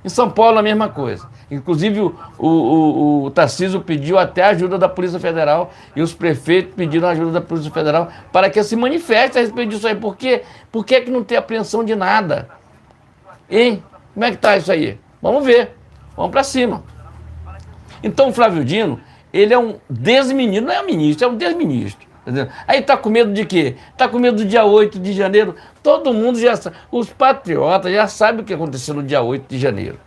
Em São Paulo a mesma coisa. Inclusive, o Tarcísio pediu até a ajuda da Polícia Federal e os prefeitos pediram a ajuda da Polícia Federal para que se manifeste a respeito disso aí. Por quê? Por que que não tem apreensão de nada? Hein? Como é que tá isso aí? Vamos ver. Vamos para cima. Então, o Flávio Dino, ele é um desministro, não é um ministro, é um desministro. Entendeu? Aí tá com medo de quê? Tá com medo do dia 8 de janeiro. Todo mundo já sabe. Os patriotas já sabem o que aconteceu no dia 8 de janeiro.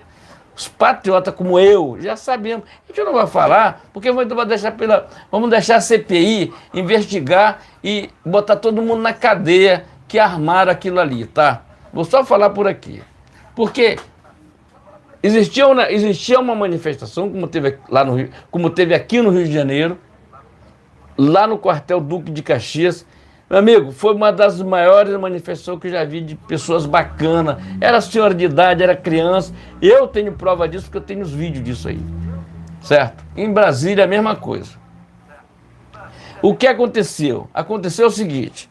Os patriotas como eu já sabemos. A gente não vai falar, porque vamos deixar a CPI investigar e botar todo mundo na cadeia que armaram aquilo ali, tá? Vou só falar por aqui. Porque existia uma manifestação, como teve lá no Rio, como teve aqui no Rio de Janeiro, lá no quartel Duque de Caxias. Meu amigo, foi uma das maiores manifestações que eu já vi de pessoas bacanas. Era senhora de idade, era criança. Eu tenho prova disso porque eu tenho os vídeos disso aí. Certo? Em Brasília, a mesma coisa. O que aconteceu? Aconteceu o seguinte.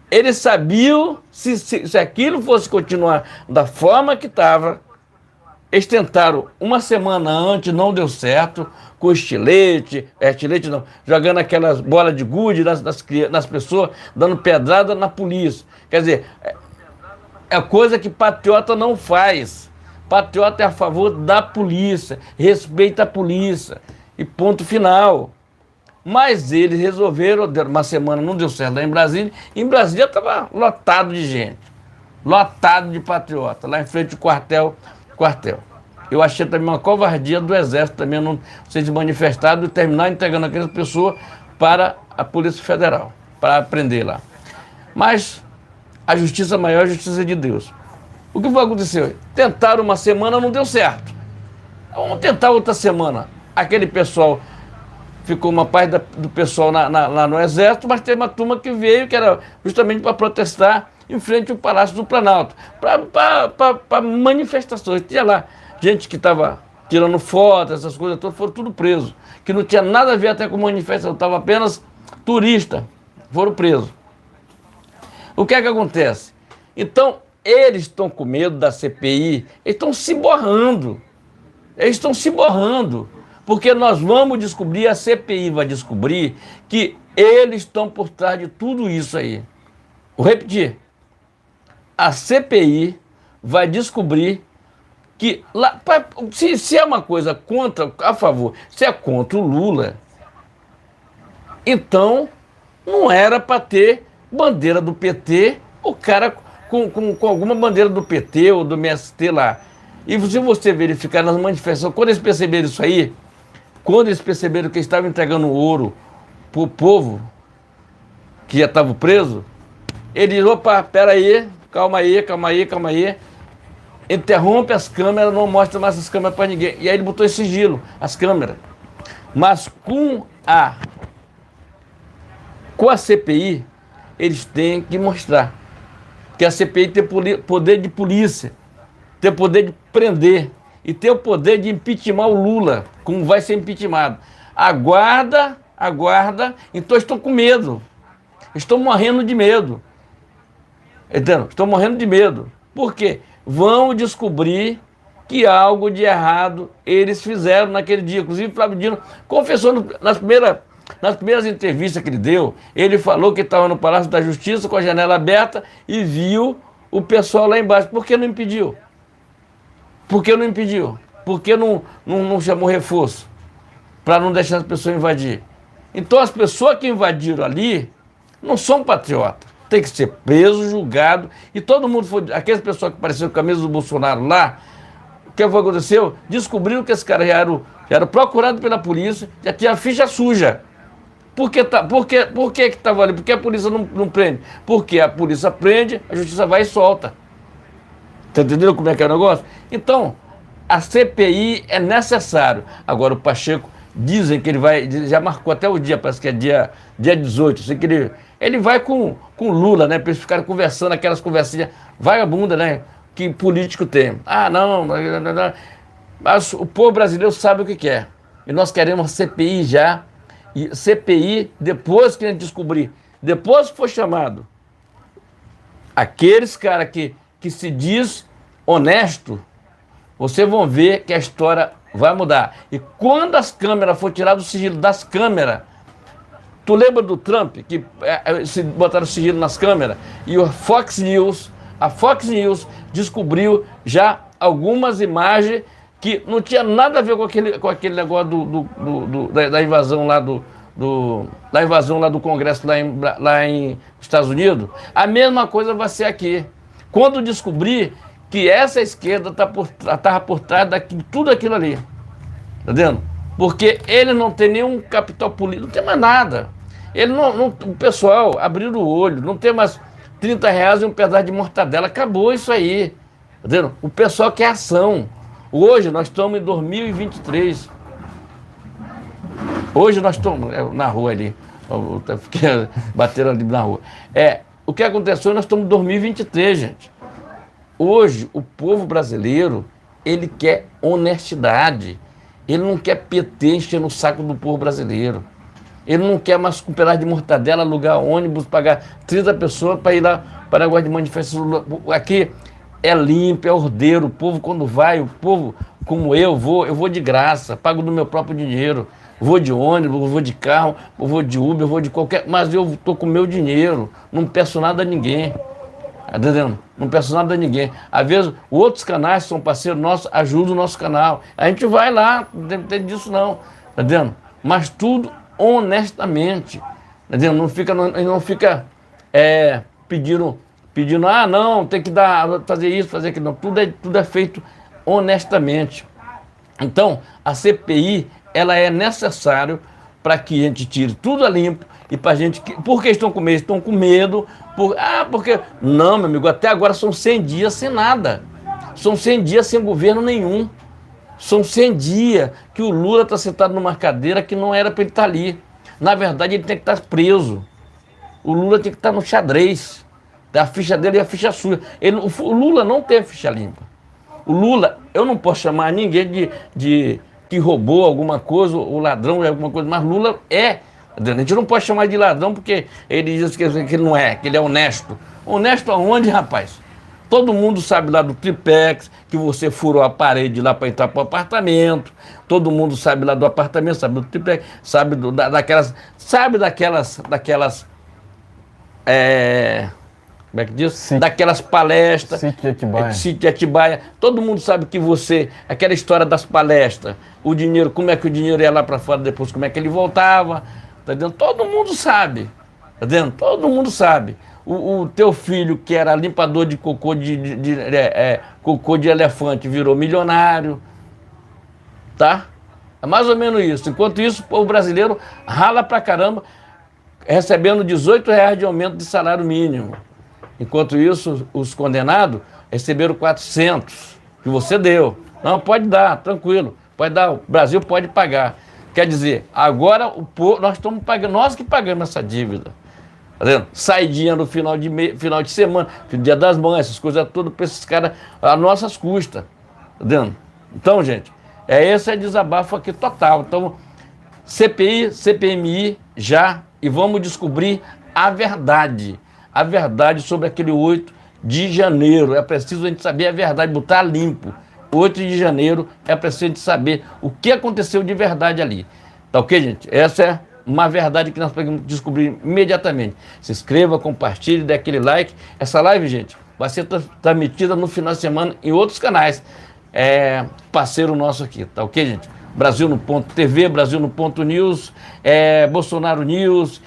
Eles sabiam, se aquilo fosse continuar da forma que estava, eles tentaram uma semana antes, não deu certo, com estilete não, jogando aquelas bolas de gude nas pessoas, dando pedrada na polícia. Quer dizer, é coisa que patriota não faz. Patriota é a favor da polícia, respeita a polícia, e ponto final. Mas eles resolveram, uma semana não deu certo lá em Brasília estava lotado de gente, lotado de patriota, lá em frente ao quartel. Eu achei também uma covardia do Exército também não se manifestar e terminar entregando aquelas pessoas para a Polícia Federal, para prender lá. Mas a justiça maior é a justiça de Deus. O que foi acontecer? Tentaram uma semana, não deu certo. Vamos tentar outra semana. Aquele pessoal, ficou uma parte do pessoal lá no Exército, mas tem uma turma que veio, que era justamente para protestar em frente ao Palácio do Planalto, para manifestações. Tinha lá gente que estava tirando fotos, essas coisas todas, foram tudo presos, que não tinha nada a ver até com manifestação, estava apenas turista, foram presos. O que é que acontece? Então, eles estão com medo da CPI, eles estão se borrando, porque nós vamos descobrir, a CPI vai descobrir que eles estão por trás de tudo isso aí. Vou repetir. A CPI vai descobrir que, se é uma coisa a favor, se é contra o Lula, então não era para ter bandeira do PT, o cara com alguma bandeira do PT ou do MST lá. E se você verificar nas manifestações, quando eles perceberam isso aí, quando eles perceberam que eles estavam entregando ouro para o povo que já estava preso, eles, opa, peraí, calma aí, interrompe as câmeras, não mostra mais as câmeras para ninguém. E aí ele botou em sigilo as câmeras. Mas com a CPI, eles têm que mostrar que a CPI tem poder de polícia, tem poder de prender e tem o poder de impeachment o Lula, como vai ser impeachmentado. Aguarda, então estão com medo, estão morrendo de medo. Entendeu? Estão morrendo de medo. Por quê? Vão descobrir que algo de errado eles fizeram naquele dia. Inclusive, o Flávio Dino confessou nas primeiras entrevistas que ele deu, ele falou que estava no Palácio da Justiça com a janela aberta e viu o pessoal lá embaixo. Por que não impediu? Por que não chamou reforço? Para não deixar as pessoas invadir. Então, as pessoas que invadiram ali não são patriotas. Tem que ser preso, julgado, e todo mundo foi, aquelas pessoas que apareceram com a camisa do Bolsonaro lá, o que aconteceu? Descobriram que esse cara já era procurado pela polícia, já tinha a ficha suja. Por que estava ali? Por que a polícia não prende? Porque a polícia prende, a justiça vai e solta. Tá entendendo como é que é o negócio? Então, a CPI é necessário. Agora, o Pacheco, dizem que ele vai, já marcou até o dia, parece que é dia 18, assim que ele vai com Lula, né, para eles ficarem conversando, aquelas conversinhas vagabundas, né, que político tem. Ah, não, mas o povo brasileiro sabe o que quer. E nós queremos CPI já, e CPI, depois que a gente descobrir, depois que for chamado, aqueles caras que se diz honesto, vocês vão ver que a história Vai mudar. E quando as câmeras for tirado o sigilo das câmeras, tu lembra do Trump, que se botaram o sigilo nas câmeras, e a Fox News descobriu já algumas imagens que não tinha nada a ver com aquele negócio da invasão lá da invasão lá do Congresso lá em Estados Unidos. A mesma coisa vai ser aqui. Quando descobrir que essa esquerda estava por trás de tudo aquilo ali. Tá vendo? Porque ele não tem nenhum capital político, não tem mais nada. O pessoal abriu o olho, não tem mais R$30 e um pedaço de mortadela. Acabou isso aí. Tá vendo? O pessoal quer ação. Hoje nós estamos em 2023. Hoje nós estamos na rua ali. Bateram ali na rua. O que aconteceu, nós estamos em 2023, gente. Hoje, o povo brasileiro, ele quer honestidade. Ele não quer PT enchendo o saco do povo brasileiro. Ele não quer mais com um pedaço de mortadela, alugar ônibus, pagar 30 pessoas para ir lá para negócio de manifestação. Aqui é limpo, é ordeiro. O povo, quando vai, o povo, como eu vou de graça, pago do meu próprio dinheiro. Vou de ônibus, vou de carro, vou de Uber, vou de qualquer... Mas eu estou com o meu dinheiro, não peço nada a ninguém. Tá entendendo? Não peço nada a ninguém. Às vezes, outros canais que são parceiros nossos, ajudam o nosso canal. A gente vai lá, não tem disso não. Tá entendendo? Mas tudo honestamente. Tá entendendo? Não fica pedindo, não, tem que fazer isso, fazer aquilo. Não. Tudo é feito honestamente. Então, a CPI, ela é necessária para que a gente tire tudo a limpo e para a gente... Por que estão com medo? Estão com medo. Porque... Não, meu amigo, até agora são 100 dias sem nada. São 100 dias sem governo nenhum. São 100 dias que o Lula está sentado numa cadeira que não era para ele estar ali. Na verdade, ele tem que estar preso. O Lula tem que estar no xadrez. A ficha dele é a ficha suja. O Lula não tem a ficha limpa. O Lula, eu não posso chamar ninguém de que roubou alguma coisa, o ladrão de alguma coisa, mas Lula é. A gente não pode chamar de ladrão porque ele diz que ele não é, que ele é honesto. Honesto aonde, rapaz? Todo mundo sabe lá do triplex, que você furou a parede lá para entrar para o apartamento. Todo mundo sabe lá do apartamento, sabe do triplex, sabe daquelas como é que diz? Daquelas palestras. Sítio de Atibaia. Todo mundo sabe que você... Aquela história das palestras. O dinheiro, como é que o dinheiro ia lá para fora depois, como é que ele voltava. Tá vendo? Todo mundo sabe. Tá vendo? Todo mundo sabe. O teu filho, que era limpador de cocô cocô de elefante, virou milionário. Tá? É mais ou menos isso. Enquanto isso, o brasileiro rala pra caramba, recebendo R$18 de aumento de salário mínimo. Enquanto isso, os condenados receberam 400, que você deu. Não, pode dar, tranquilo, pode dar, o Brasil pode pagar. Quer dizer, agora nós estamos pagando, nós que pagamos essa dívida. Tá vendo? Saidinha no final de semana, Dia das Mães, essas coisas todas para esses caras, a nossas custas. Tá vendo? Então, gente, esse desabafo aqui total. Então, CPI, CPMI já, e vamos descobrir a verdade sobre aquele 8 de janeiro. É preciso a gente saber a verdade, botar limpo. 8 de janeiro é preciso a gente saber o que aconteceu de verdade ali. Tá ok, gente? Essa é uma verdade que nós podemos descobrir imediatamente. Se inscreva, compartilhe, dê aquele like. Essa live, gente, vai ser transmitida no final de semana em outros canais. Parceiro nosso aqui, tá ok, gente? Brasil no Ponto TV, Brasil no Ponto News, Bolsonaro News,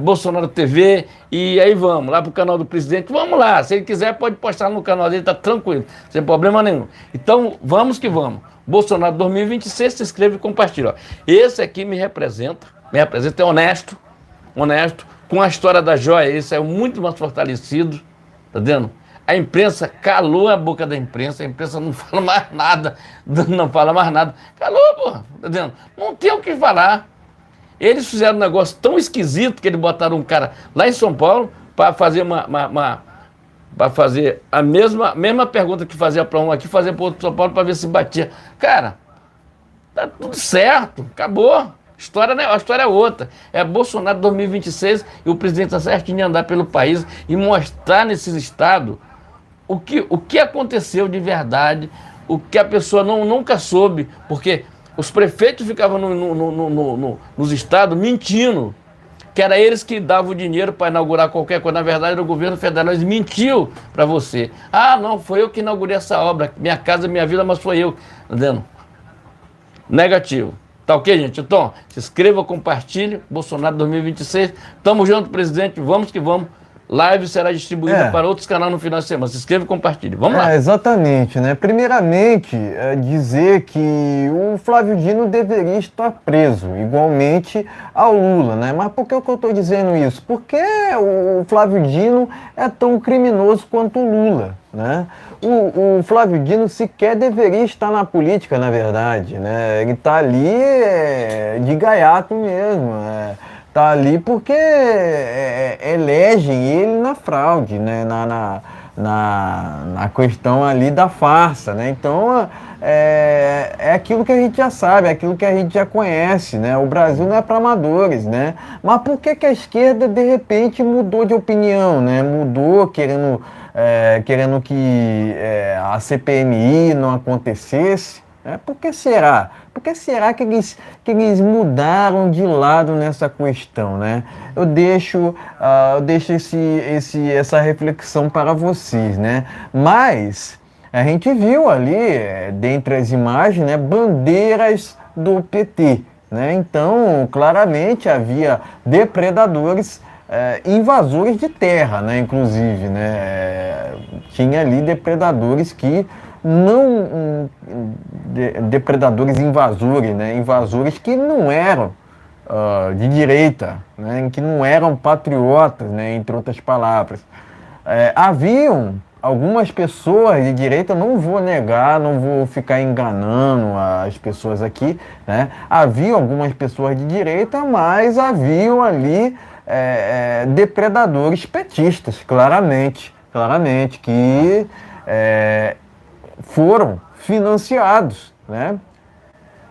Bolsonaro TV, e aí vamos lá pro canal do presidente. Vamos lá, se ele quiser pode postar no canal dele, tá tranquilo, sem problema nenhum. Então vamos que vamos. Bolsonaro 2026, se inscreve e compartilha. Ó. Esse aqui me representa, é honesto, com a história da joia, ele saiu muito mais fortalecido, tá vendo? A imprensa calou a boca da imprensa, a imprensa não fala mais nada, Calou, pô, tá vendo? Não tem o que falar. Eles fizeram um negócio tão esquisito que eles botaram um cara lá em São Paulo para fazer para fazer a mesma pergunta que fazia para um aqui, fazer para outro São Paulo para ver se batia. Cara, tá tudo certo, acabou. A história é outra. É Bolsonaro 2026 e o presidente está certinho de andar pelo país e mostrar nesses estados o que aconteceu de verdade o que a pessoa nunca soube, porque os prefeitos ficavam nos estados mentindo, que era eles que davam o dinheiro para inaugurar qualquer coisa. Na verdade, era o governo federal, eles mentiu para você. Ah, não, foi eu que inaugurei essa obra, Minha Casa Minha Vida, mas foi eu. Entendendo? Negativo. Tá ok, gente? Então, se inscreva, compartilhe. Bolsonaro 2026. Tamo junto, presidente. Vamos que vamos. Live será distribuída para outros canais no final de semana. Se inscreva e compartilhe. Vamos lá. Exatamente, né? Primeiramente, dizer que o Flávio Dino deveria estar preso, igualmente ao Lula, né? Mas por que eu estou dizendo isso? Porque o Flávio Dino é tão criminoso quanto o Lula, né? O Flávio Dino sequer deveria estar na política, na verdade, né? Ele está ali de gaiato mesmo, tá ali porque elegem ele na fraude, né? Na questão ali da farsa, né? Então, é aquilo que a gente já sabe, é aquilo que a gente já conhece, né? O Brasil não é para amadores, né? Mas por que a esquerda, de repente, mudou de opinião, né? Mudou querendo que a CPMI não acontecesse? Por que será? Por que será que eles mudaram de lado nessa questão, né? Eu deixo essa reflexão para vocês, né? Mas a gente viu ali, dentre as imagens, né, bandeiras do PT, né? Então, claramente havia depredadores, invasores de terra, né? Inclusive, né? Tinha ali depredadores que depredadores invasores, né? Invasores que não eram de direita, né? Que não eram patriotas, né? Entre outras palavras. Haviam algumas pessoas de direita, não vou negar, não vou ficar enganando as pessoas aqui, né? Havia algumas pessoas de direita, mas haviam ali depredadores petistas, claramente, que foram financiados, né?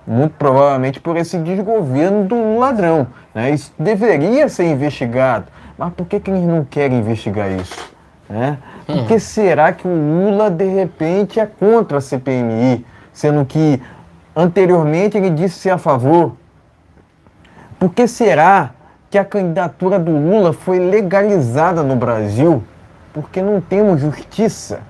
Muito provavelmente por esse desgoverno do ladrão, né? Isso deveria ser investigado. Mas por que eles não querem investigar isso, né? Por que será que o Lula, de repente, é contra a CPMI, sendo que anteriormente ele disse ser a favor? Por que será que a candidatura do Lula foi legalizada no Brasil? Porque não temos justiça,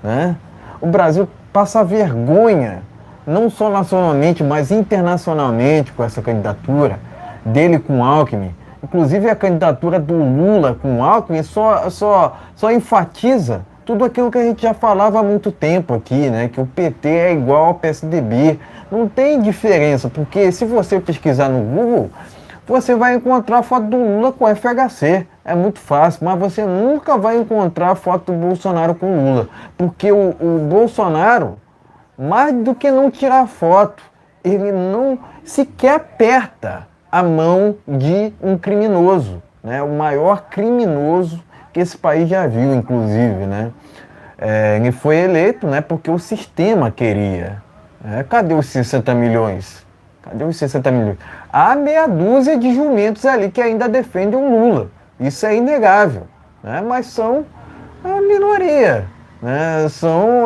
né? O Brasil passa vergonha, não só nacionalmente, mas internacionalmente com essa candidatura dele com Alckmin. Inclusive a candidatura do Lula com Alckmin só enfatiza tudo aquilo que a gente já falava há muito tempo aqui, né? Que o PT é igual ao PSDB. Não tem diferença, porque se você pesquisar no Google, você vai encontrar foto do Lula com FHC. É muito fácil, mas você nunca vai encontrar foto do Bolsonaro com Lula. Porque o Bolsonaro, mais do que não tirar foto, ele não sequer aperta a mão de um criminoso, né? O maior criminoso que esse país já viu, inclusive, né? Ele foi eleito, né, porque o sistema queria. Cadê os 60 milhões? Cadê os 60 milhões? Há meia dúzia de jumentos ali que ainda defendem o Lula. Isso é inegável, né? Mas são a minoria, né?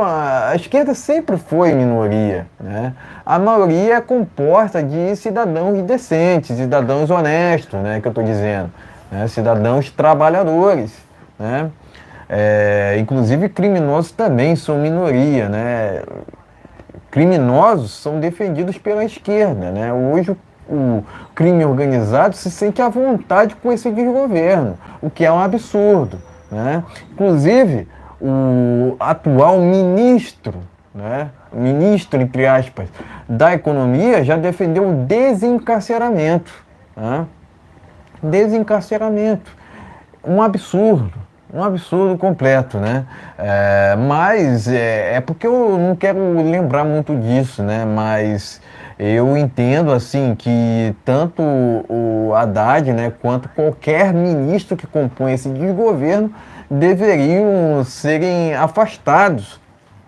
A esquerda sempre foi minoria, né? A maioria é composta de cidadãos decentes, cidadãos honestos, né? Que eu estou dizendo, né? Cidadãos trabalhadores, né? Inclusive criminosos também são minoria, né? Criminosos são defendidos pela esquerda, né? Hoje o crime organizado se sente à vontade com esse desgoverno, o que é um absurdo, né? Inclusive, o atual ministro, né? Ministro, entre aspas, da economia já defendeu o desencarceramento, né? Desencarceramento. Um absurdo completo, né? Mas é porque eu não quero lembrar muito disso, né? Mas eu entendo, assim, que tanto o Haddad, né, quanto qualquer ministro que compõe esse desgoverno deveriam serem afastados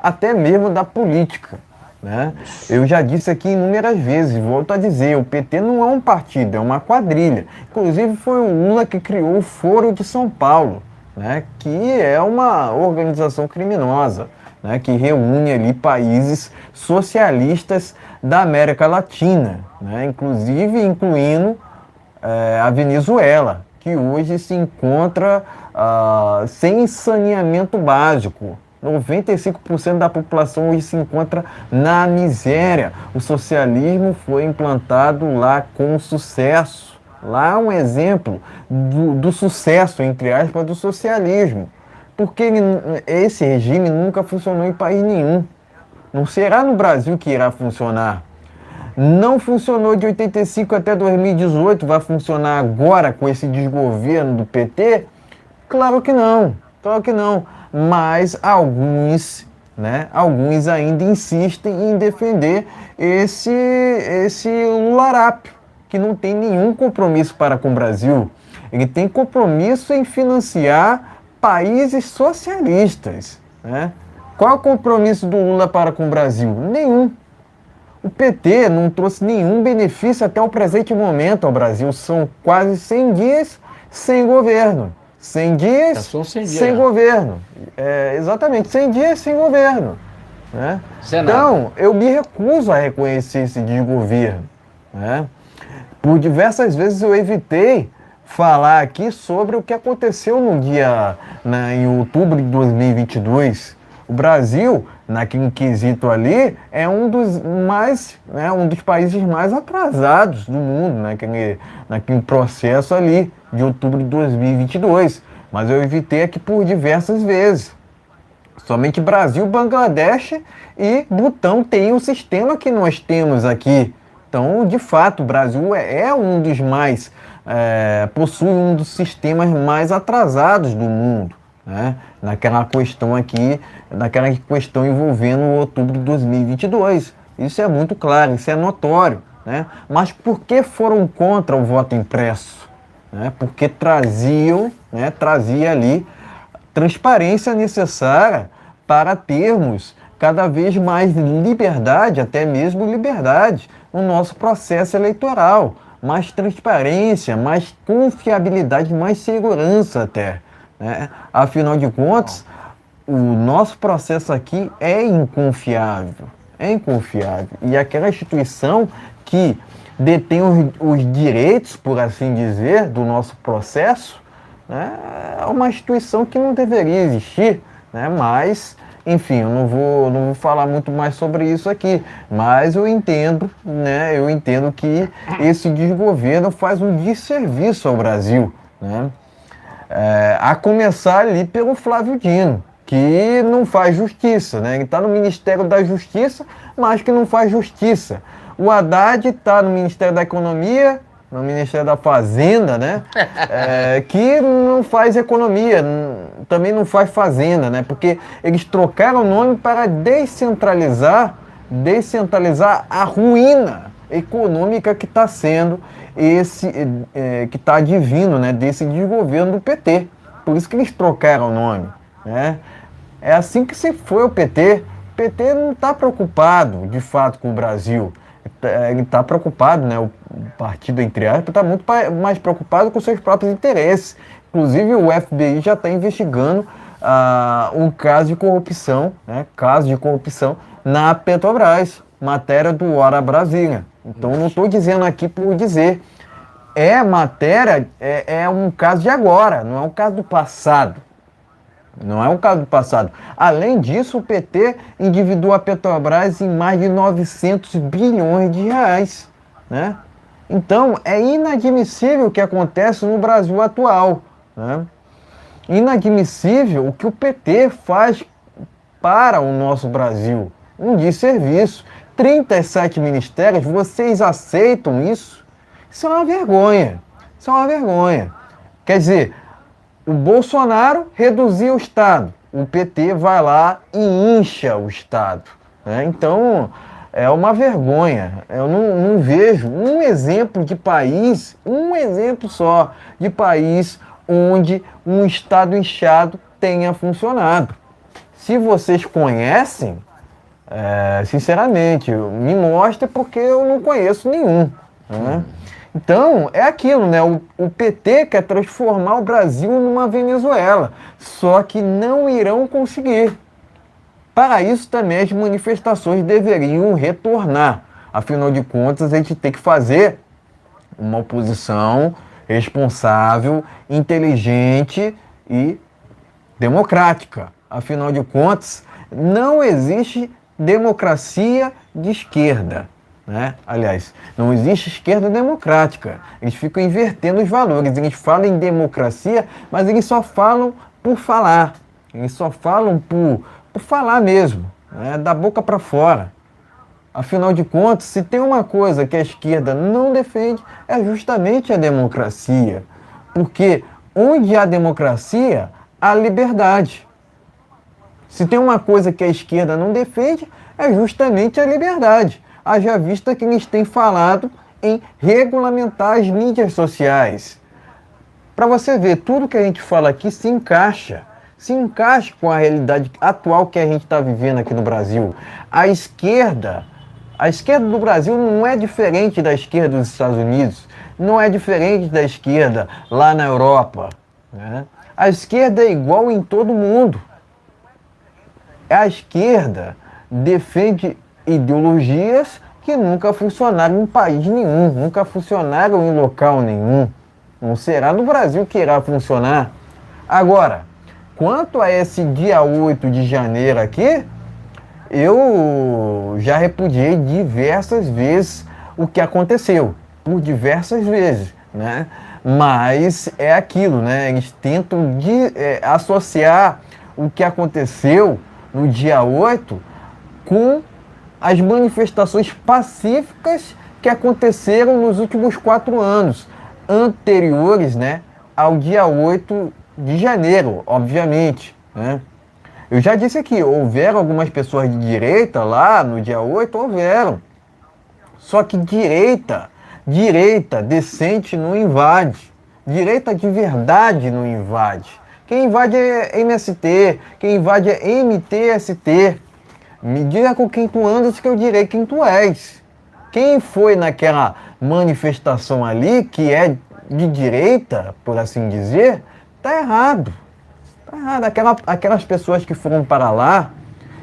até mesmo da política, né? Eu já disse aqui inúmeras vezes, volto a dizer, o PT não é um partido, é uma quadrilha. Inclusive foi o Lula que criou o Foro de São Paulo, né, que é uma organização criminosa, né, que reúne ali países socialistas da América Latina, né, inclusive incluindo a Venezuela, que hoje se encontra sem saneamento básico. 95% da população hoje se encontra na miséria. O socialismo foi implantado lá com sucesso. Lá é um exemplo do sucesso, entre aspas, do socialismo. Porque esse regime nunca funcionou em país nenhum. Não será no Brasil que irá funcionar. Não funcionou de 85 até 2018, vai funcionar agora com esse desgoverno do PT? Claro que não, claro que não. Mas alguns, né, alguns ainda insistem em defender esse lularápio, que não tem nenhum compromisso para com o Brasil. Ele tem compromisso em financiar países socialistas, né? Qual é o compromisso do Lula para com o Brasil? Nenhum. O PT não trouxe nenhum benefício até o presente momento ao Brasil. São quase 100 dias sem governo. 100 dias sem governo. Exatamente, 100 dias sem governo. Né? Então, eu me recuso a reconhecer esse desgoverno. Né? Por diversas vezes eu evitei falar aqui sobre o que aconteceu em outubro de 2022. O Brasil, naquele quesito ali, é um dos países mais atrasados do mundo, naquele processo ali de outubro de 2022. Mas eu evitei aqui por diversas vezes. Somente Brasil, Bangladesh e Butão têm o sistema que nós temos aqui. Então, de fato, o Brasil é um dos mais, possui um dos sistemas mais atrasados do mundo. Né? Naquela questão envolvendo o outubro de 2022. Isso é muito claro, isso é notório. Né? Mas por que foram contra o voto impresso? Né? Porque trazia ali transparência necessária para termos cada vez mais liberdade, até mesmo liberdade, no nosso processo eleitoral. Mais transparência, mais confiabilidade, mais segurança até. Né? Afinal de contas, o nosso processo aqui é inconfiável. É inconfiável. E aquela instituição que detém os direitos, por assim dizer, do nosso processo, né, é uma instituição que não deveria existir. Né? Mas, enfim, eu não vou falar muito mais sobre isso aqui. Mas eu entendo que esse desgoverno faz um desserviço ao Brasil. Né? A começar ali pelo Flávio Dino, que não faz justiça, né? Ele está no Ministério da Justiça, mas que não faz justiça. O Haddad está no Ministério da Economia, no Ministério da Fazenda, né? Que não faz economia, também não faz fazenda, né? Porque eles trocaram o nome para descentralizar a ruína econômica que está sendo que está advindo, né, desse desgoverno do PT. Por isso que eles trocaram o nome. Né? É assim que se foi o PT. O PT não está preocupado, de fato, com o Brasil. Ele está preocupado, né, o partido, entre aspas, está muito mais preocupado com seus próprios interesses. Inclusive, o FBI já está investigando um caso de corrupção, né, na Petrobras, matéria do Hora Brasília. Então, não estou dizendo aqui por dizer. É um caso de agora, não é um caso do passado. Não é um caso do passado. Além disso, o PT endividou a Petrobras em mais de 900 bilhões de reais. Né? Então, é inadmissível o que acontece no Brasil atual. Né? Inadmissível o que o PT faz para o nosso Brasil. Um desserviço. 37 ministérios, vocês aceitam isso? Isso é uma vergonha. Isso é uma vergonha. Quer dizer, o Bolsonaro reduziu o Estado. O PT vai lá e incha o Estado. Né? Então, é uma vergonha. Eu não vejo um exemplo de país, um exemplo só, de país onde um Estado inchado tenha funcionado. Se vocês conhecem, sinceramente, me mostra porque eu não conheço nenhum. Né? Então, é aquilo, né? O PT quer transformar o Brasil numa Venezuela, só que não irão conseguir. Para isso também as manifestações deveriam retornar. Afinal de contas, a gente tem que fazer uma oposição responsável, inteligente e democrática. Afinal de contas, não existe democracia de esquerda, né? Aliás, não existe esquerda democrática. Eles ficam invertendo os valores. Eles falam em democracia, mas eles só falam por falar. Eles só falam por falar mesmo, né? Da boca para fora. Afinal de contas, se tem uma coisa que a esquerda não defende, é justamente a democracia. Porque onde há democracia, há liberdade. Se tem uma coisa que a esquerda não defende, é justamente a liberdade. Haja vista que eles têm falado em regulamentar as mídias sociais. Para você ver, tudo que a gente fala aqui se encaixa com a realidade atual que a gente está vivendo aqui no Brasil. A esquerda do Brasil não é diferente da esquerda dos Estados Unidos, não é diferente da esquerda lá na Europa, né? A esquerda é igual em todo mundo. A esquerda defende ideologias que nunca funcionaram em país nenhum, nunca funcionaram em local nenhum. Não será no Brasil que irá funcionar. Agora, quanto a esse dia 8 de janeiro aqui, eu já repudiei diversas vezes o que aconteceu, por diversas vezes, né? Mas é aquilo, né? Eles tentam associar o que aconteceu no dia 8 com as manifestações pacíficas que aconteceram nos últimos 4 anos, anteriores, né, ao dia 8 de janeiro, obviamente, né? Eu já disse aqui, houveram algumas pessoas de direita lá no dia 8, houveram. Só que direita decente não invade. Direita de verdade não invade. Quem invade é MST, quem invade é MTST. Me diga com quem tu andas que eu direi quem tu és. Quem foi naquela manifestação ali, que é de direita, por assim dizer, tá errado. Tá errado. Aquelas pessoas que foram para lá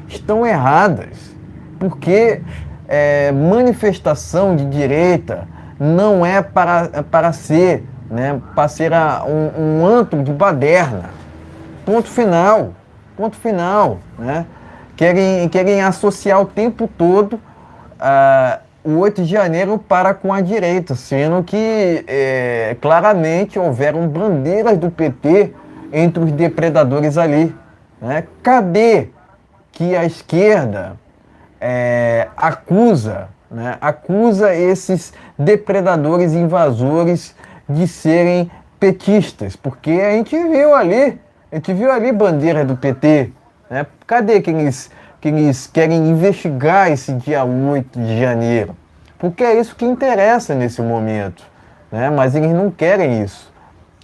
estão erradas. Porque manifestação de direita não é para ser, né, para ser um antro de baderna. Ponto final. Ponto final, né? Querem associar o tempo todo o 8 de janeiro para com a direita, sendo que claramente houveram bandeiras do PT entre os depredadores ali, né? Cadê que a esquerda acusa esses depredadores invasores de serem petistas? Porque a gente viu ali bandeira do PT, né? Cadê que eles querem investigar esse dia 8 de janeiro? Porque é isso que interessa nesse momento, né? Mas eles não querem isso,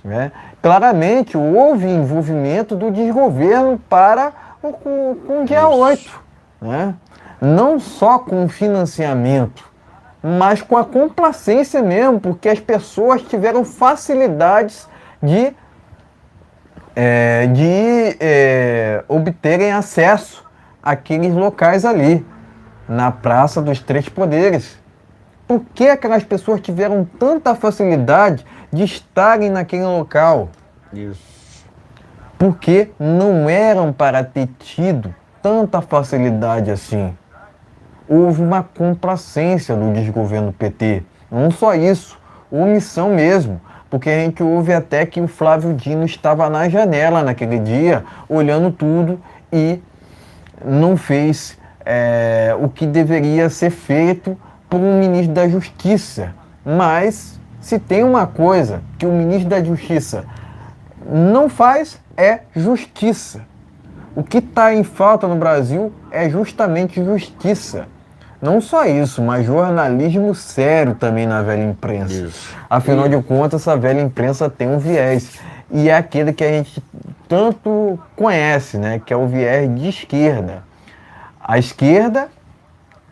né? Claramente houve envolvimento do desgoverno para com o dia 8, né? Não só com o financiamento, mas com a complacência mesmo, porque as pessoas tiveram facilidades de obterem acesso àqueles locais ali, na Praça dos Três Poderes. Por que aquelas pessoas tiveram tanta facilidade de estarem naquele local? Isso. Porque não eram para ter tido tanta facilidade assim. Houve uma complacência do desgoverno PT. Não só isso, omissão mesmo. Porque a gente ouve até que o Flávio Dino estava na janela naquele dia, olhando tudo e não fez o que deveria ser feito por um ministro da Justiça. Mas se tem uma coisa que o ministro da Justiça não faz, é justiça. O que está em falta no Brasil é justamente justiça. Não só isso, mas jornalismo sério também na velha imprensa. Isso. Afinal de contas, essa velha imprensa tem um viés. E é aquele que a gente tanto conhece, né? Que é o viés de esquerda. A esquerda,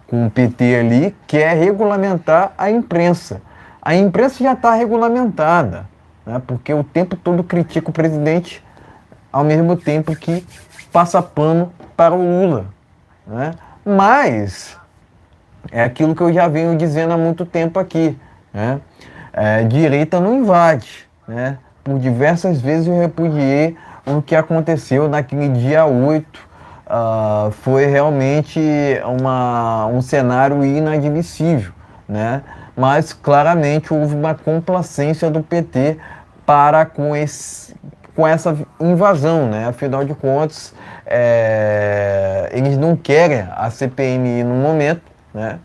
com o PT ali, quer regulamentar a imprensa. A imprensa já está regulamentada, né? Porque o tempo todo critica o presidente, ao mesmo tempo que passa pano para o Lula. né? Mas é aquilo que eu já venho dizendo há muito tempo aqui, né? Direita não invade, né? Por diversas vezes eu repudiei o que aconteceu naquele dia 8. Foi realmente um cenário inadmissível, né? Mas claramente houve uma complacência do PT para com essa invasão, né? Afinal de contas, eles não querem a CPMI no momento, né?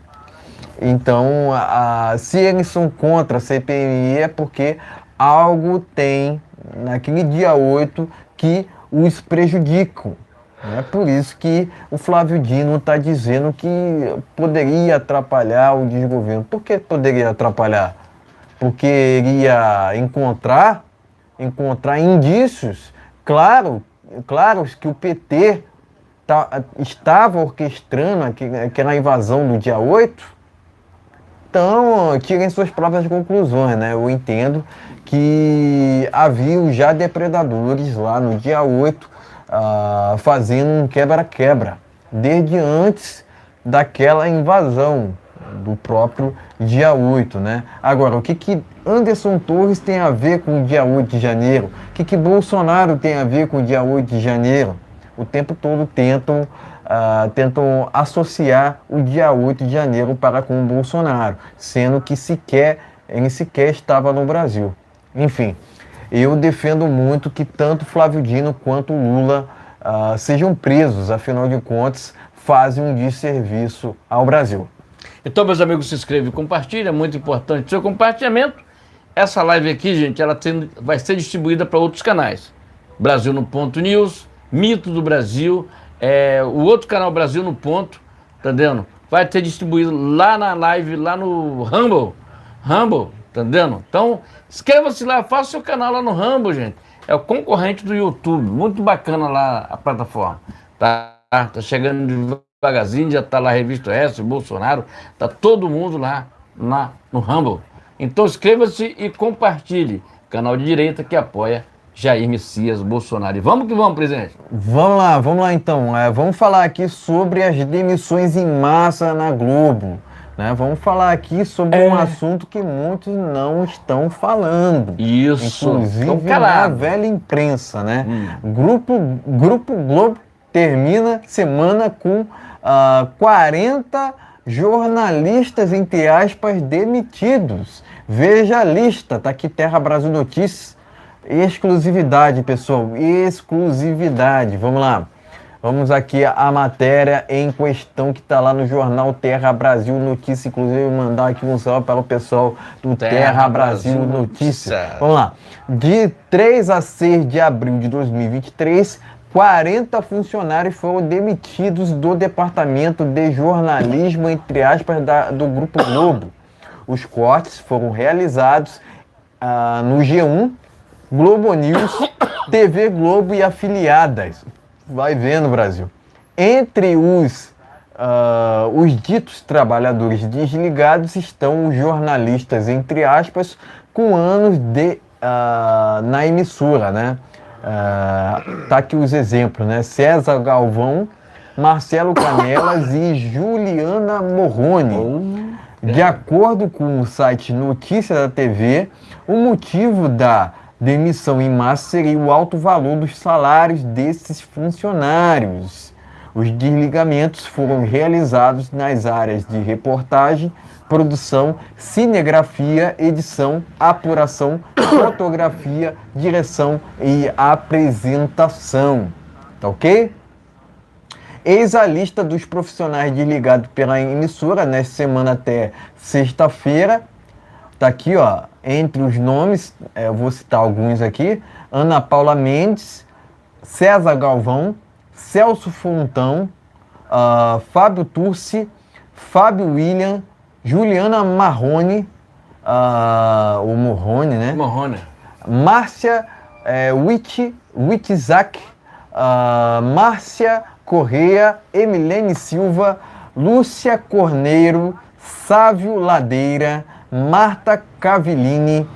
Então, se eles são contra a CPMI é porque algo tem naquele dia 8 que os prejudicam. É por isso que o Flávio Dino está dizendo que poderia atrapalhar o desgoverno. Por que poderia atrapalhar? Porque iria encontrar indícios claros que o PT estava orquestrando aquela invasão do dia 8. Então, tirem suas próprias conclusões, né? Eu entendo que haviam já depredadores lá no dia 8 fazendo um quebra-quebra, desde antes daquela invasão do próprio dia 8, né? Agora, o que Anderson Torres tem a ver com o dia 8 de janeiro? O que Bolsonaro tem a ver com o dia 8 de janeiro? O tempo todo tentam associar o dia 8 de janeiro para com o Bolsonaro, sendo que ele sequer estava no Brasil. Enfim, eu defendo muito que tanto Flávio Dino quanto Lula sejam presos, afinal de contas, fazem um desserviço ao Brasil. Então, meus amigos, se inscreve e compartilha, é muito importante o seu compartilhamento. Essa live aqui, gente, ela vai ser distribuída para outros canais. Brasil no Ponto News, Mito do Brasil, o outro canal Brasil no Ponto, tá entendendo? Vai ter distribuído lá na live, lá no Rumble, tá entendendo? Então, inscreva-se lá, faça o seu canal lá no Rumble, gente. É o concorrente do YouTube, muito bacana lá a plataforma, tá chegando devagarzinho, já tá lá a Revista S, Bolsonaro, tá todo mundo lá no Rumble. Então inscreva-se e compartilhe, canal de direita que apoia Jair Messias Bolsonaro. E vamos que vamos, presidente. Vamos lá então. Vamos falar aqui sobre as demissões em massa na Globo. Né? Vamos falar aqui sobre um assunto que muitos não estão falando. Isso. Inclusive na velha imprensa, né? Grupo Globo termina semana com 40 jornalistas, entre aspas, demitidos. Veja a lista, tá aqui Terra Brasil Notícias. Exclusividade, pessoal, exclusividade. Vamos lá. Vamos aqui a matéria em questão que está lá no jornal Terra Brasil Notícias. Inclusive, mandar aqui um salve para o pessoal do Terra Brasil Notícias. Vamos lá. De 3 a 6 de abril de 2023, 40 funcionários foram demitidos do Departamento de Jornalismo, entre aspas, do Grupo Globo. Os cortes foram realizados no G1, Globo News, TV Globo e afiliadas. Vai vendo, Brasil. Entre os ditos trabalhadores desligados estão os jornalistas, entre aspas, com anos na emissora, né? Tá aqui os exemplos, né? César Galvão, Marcelo Canelas e Juliana Morrone. De acordo com o site Notícia da TV, o motivo da demissão em massa seria o alto valor dos salários desses funcionários. Os desligamentos foram realizados nas áreas de reportagem, produção, cinegrafia, edição, apuração, fotografia, direção e apresentação. Tá ok? Eis a lista dos profissionais desligados pela emissora nesta semana até sexta-feira. Tá aqui, ó, entre os nomes, eu vou citar alguns aqui: Ana Paula Mendes, César Galvão, Celso Fontão, Fábio Turci, Fábio William, Juliana Marrone, o Morrone, né? Morrone. Márcia Witzak, Márcia Correia, Emilene Silva, Lúcia Corneiro, Sávio Ladeira, Marta Cavillini,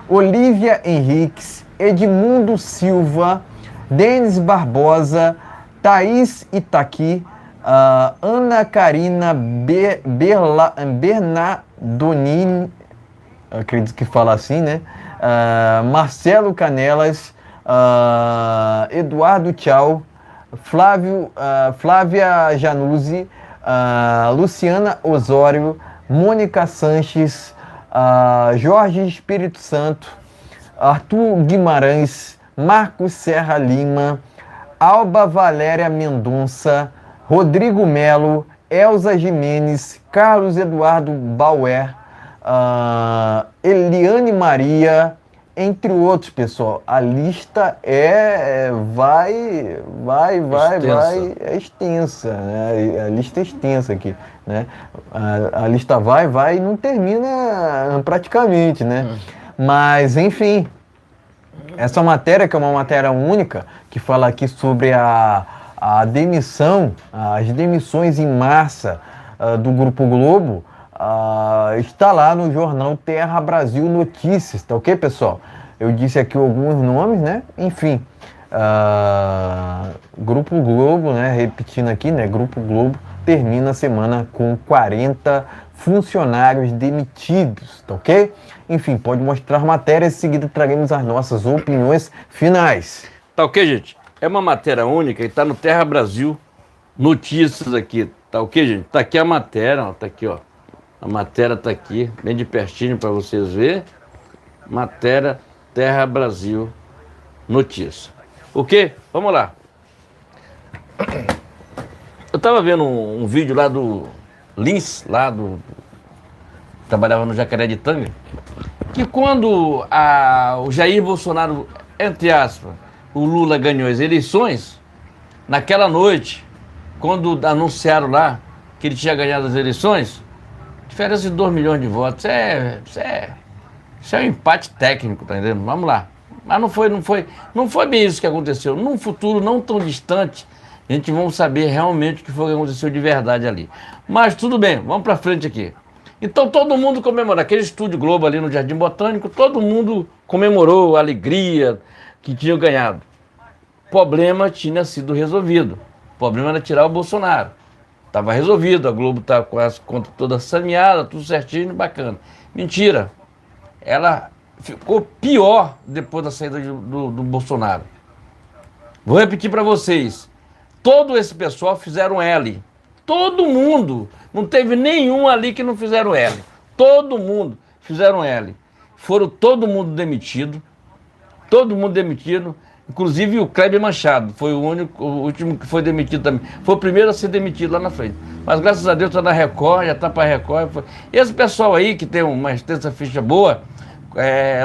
Olívia Henriques, Edmundo Silva, Denis Barbosa, Thaís Itaqui, Ana Karina Bernardoni, acredito que fala assim, né? Marcelo Canelas, Eduardo Tchau, Flávia Januzzi, Luciana Osório, Mônica Sanches, Jorge Espírito Santo, Arthur Guimarães, Marcos Serra Lima, Alba Valéria Mendonça, Rodrigo Melo, Elza Jimenez, Carlos Eduardo Bauer, Eliane Maria, entre outros, pessoal. A lista vai, é extensa, né? A lista é extensa aqui, né? A lista vai e não termina praticamente, né? Mas, enfim, essa matéria, que é uma matéria única, que fala aqui sobre a demissão, as demissões em massa do Grupo Globo, está lá no jornal Terra Brasil Notícias, tá ok, pessoal? Eu disse aqui alguns nomes, né? Enfim, Grupo Globo, né? Repetindo aqui, né? Grupo Globo termina a semana com 40 funcionários demitidos, tá ok? Enfim, pode mostrar matérias, em seguida traremos as nossas opiniões finais. Tá ok, gente? É uma matéria única e tá no Terra Brasil Notícias aqui, tá ok, gente? Tá aqui a matéria, ó, tá aqui, ó. A matéria tá aqui, bem de pertinho para vocês verem. Matéria Terra Brasil Notícias. Ok? Vamos lá. Eu tava vendo um vídeo lá do Lins, trabalhava no Jacaré de Tanga, que quando o Jair Bolsonaro, entre aspas, o Lula ganhou as eleições, naquela noite, quando anunciaram lá que ele tinha ganhado as eleições, diferença de 2 milhões de votos, isso é um empate técnico, tá entendendo? Vamos lá. Mas não foi bem isso que aconteceu. Num futuro não tão distante, a gente vai saber realmente o que foi que aconteceu de verdade ali. Mas tudo bem, vamos pra frente aqui. Então todo mundo comemorou, aquele Estúdio Globo ali no Jardim Botânico, todo mundo comemorou a alegria que tinham ganhado. O problema tinha sido resolvido. O problema era tirar o Bolsonaro. Estava resolvido, a Globo está com as contas todas saneadas, tudo certinho, bacana. Mentira. Ela ficou pior depois da saída do Bolsonaro. Vou repetir para vocês. Todo esse pessoal fizeram L. Todo mundo. Não teve nenhum ali que não fizeram L. Todo mundo fizeram L. Foram todo mundo demitido. Todo mundo demitido. Inclusive o Kleber Machado. Foi o último que foi demitido também. Foi o primeiro a ser demitido lá na frente. Mas graças a Deus está na Record, já está para a Record. Esse pessoal aí que tem uma extensa ficha boa,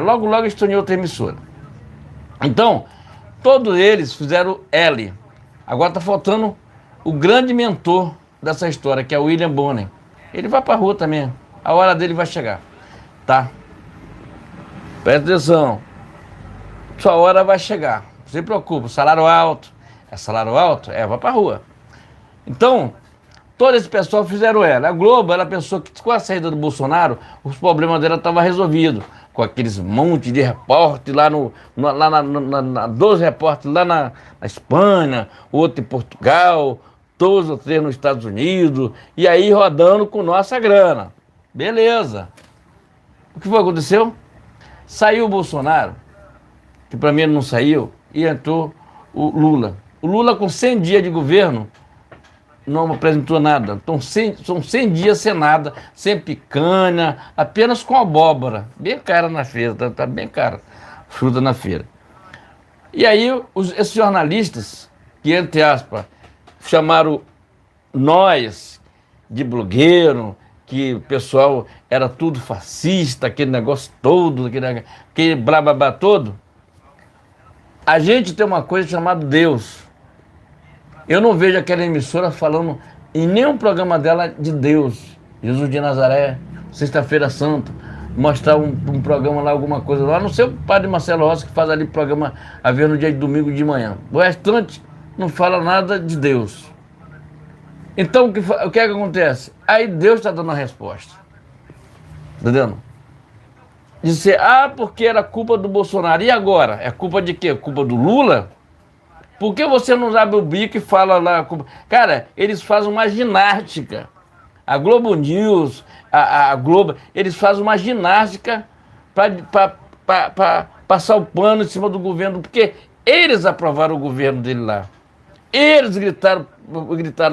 logo estão em outra emissora. Então, todos eles fizeram L. Agora está faltando o grande mentor dessa história, que é o William Bonner. Ele vai para a rua também. A hora dele vai chegar. Tá? Presta atenção. Sua hora vai chegar. Não se preocupe. Salário alto. É salário alto? Vai para a rua. Então, todo esse pessoal fizeram ela. A Globo, ela pensou que com a saída do Bolsonaro, os problemas dela estavam resolvidos. Com aqueles monte de repórter lá 12 repórteres lá na Espanha, outro em Portugal, 2 ou 3 nos Estados Unidos, e aí rodando com nossa grana. Beleza. O que foi que aconteceu? Saiu o Bolsonaro, que para mim ele não saiu, e entrou o Lula. O Lula, com 100 dias de governo, não apresentou nada. Então, são 100 dias sem nada, sem picanha, apenas com abóbora. Bem cara na feira, tá bem cara, fruta na feira. E aí, esses jornalistas, que, entre aspas, chamaram nós de blogueiro, que o pessoal era tudo fascista, aquele negócio todo, aquele blá blá blá todo. A gente tem uma coisa chamada Deus. Eu não vejo aquela emissora falando em nenhum programa dela de Deus. Jesus de Nazaré, Sexta-feira Santa, mostrar um programa lá, alguma coisa lá. A não ser o padre Marcelo Rossi, que faz ali programa a ver no dia de domingo de manhã. O restante não fala nada de Deus. Então, o que é que acontece? Aí Deus está dando a resposta. Entendendo? Dizer, porque era culpa do Bolsonaro. E agora? É culpa de quê? Culpa do Lula? Por que você não abre o bico e fala lá? Cara, eles fazem uma ginástica. A Globo News, a Globo, eles fazem uma ginástica para passar o pano em cima do governo, porque eles aprovaram o governo dele lá. Eles gritaram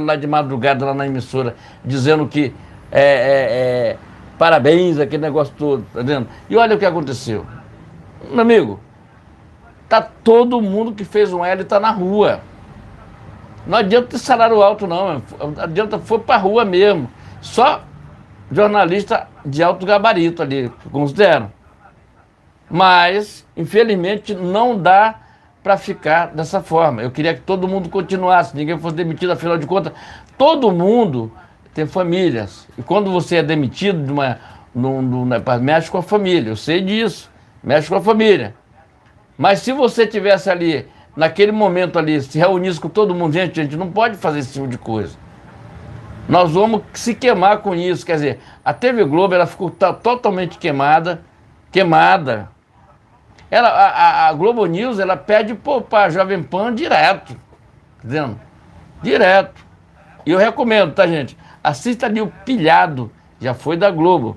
lá de madrugada, lá na emissora, dizendo que parabéns, aquele negócio todo, tá vendo? E olha o que aconteceu. Meu amigo, tá todo mundo que fez um L tá na rua. Não adianta ter salário alto, não. Não adianta, for pra rua mesmo. Só jornalista de alto gabarito ali, considero. Mas, infelizmente, não dá para ficar dessa forma. Eu queria que todo mundo continuasse, ninguém fosse demitido, afinal de contas, todo mundo tem famílias. E quando você é demitido mexe com a família, eu sei disso, mexe com a família. Mas se você tivesse ali, naquele momento ali, se reunisse com todo mundo, gente, a gente não pode fazer esse tipo de coisa. Nós vamos se queimar com isso. Quer dizer, a TV Globo ela ficou totalmente queimada. A Globo News ela pede para a Jovem Pan direto. Entendendo? Direto. E eu recomendo, tá, gente? Assista ali o Pilhado, já foi da Globo.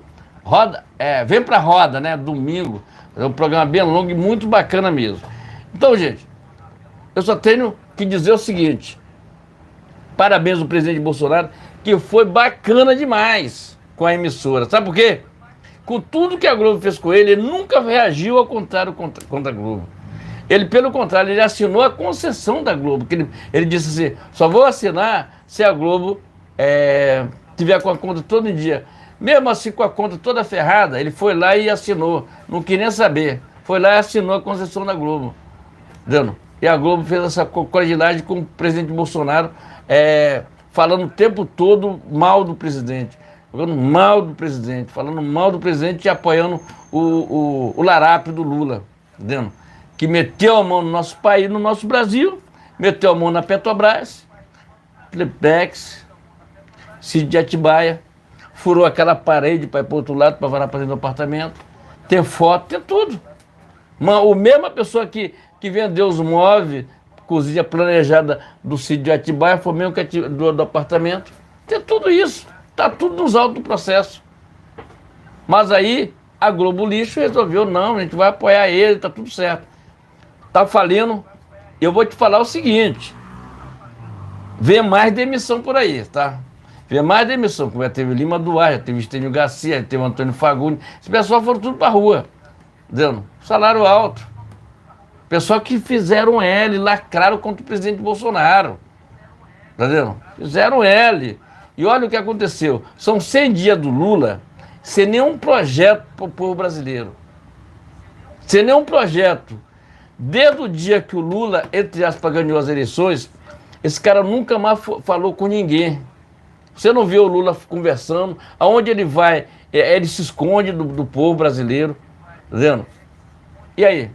Vem pra Roda, né? Domingo. É um programa bem longo e muito bacana mesmo. Então, gente, eu só tenho que dizer o seguinte. Parabéns ao presidente Bolsonaro, que foi bacana demais com a emissora. Sabe por quê? Com tudo que a Globo fez com ele, ele nunca reagiu ao contrário contra a Globo. Ele, pelo contrário, ele assinou a concessão da Globo. Que ele disse assim, só vou assinar se a Globo tiver com a conta todo dia. Mesmo assim, com a conta toda ferrada, ele foi lá e assinou. Não queria nem saber. Foi lá e assinou a concessão da Globo. Entendeu? E a Globo fez essa cordialidade com o presidente Bolsonaro, falando o tempo todo mal do presidente. Falando mal do presidente e apoiando o larápio do Lula. Entendeu? Que meteu a mão no nosso país, no nosso Brasil, meteu a mão na Petrobras, Plebex, Cid de Atibaia, furou aquela parede para ir para o outro lado, para varar para dentro do apartamento, tem foto, tem tudo. A mesma pessoa que vendeu os móveis, cozinha planejada do Cid de Atibaia, foi mesmo que do apartamento, tem tudo isso, está tudo nos autos do processo. Mas aí a Globo Lixo resolveu, não, a gente vai apoiar ele, está tudo certo. Está falindo. Eu vou te falar o seguinte, vê mais demissão por aí, tá? Vê mais demissão, como já teve Lima Duarte, já teve Estênio Garcia, já teve Antônio Fagundes, esse pessoal foram tudo pra rua, entendeu? Salário alto. Pessoal que fizeram L, lacraram contra o presidente Bolsonaro, entendeu? Fizeram L. E olha o que aconteceu, são 100 dias do Lula, sem nenhum projeto pro povo brasileiro. Sem nenhum projeto. Desde o dia que o Lula, entre aspas, ganhou as eleições, esse cara nunca mais falou com ninguém. Você não vê o Lula conversando, aonde ele vai, ele se esconde do povo brasileiro, tá vendo? E aí?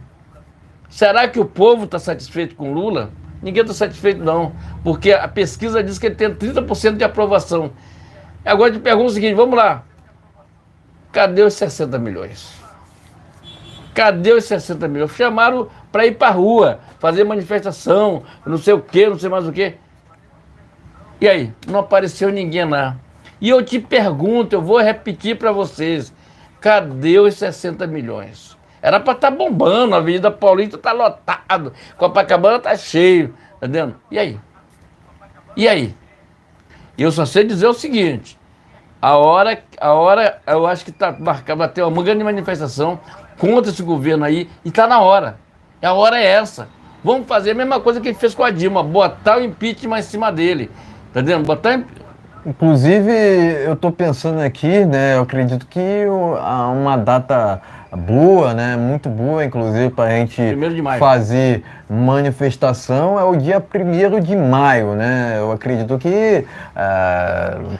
Será que o povo está satisfeito com o Lula? Ninguém está satisfeito não, porque a pesquisa diz que ele tem 30% de aprovação. Agora eu te pergunto o seguinte, vamos lá, cadê os 60 milhões? Cadê os 60 milhões? Chamaram para ir para a rua, fazer manifestação, não sei o quê, não sei mais o quê. E aí? Não apareceu ninguém lá. E eu te pergunto, eu vou repetir para vocês, cadê os 60 milhões? Era para estar bombando, a Avenida Paulista está lotado, Copacabana está cheio, tá vendo? E aí? E aí? E eu só sei dizer o seguinte, a hora eu acho que está marcada, vai ter uma grande manifestação contra esse governo aí, e está na hora. A hora é essa. Vamos fazer a mesma coisa que ele fez com a Dilma, botar o impeachment em cima dele. Tá entendendo? Inclusive, eu estou pensando aqui, né? Eu acredito que há uma data boa, né? Muito boa, inclusive, para a gente fazer manifestação é o dia 1º de maio, né? Eu acredito que,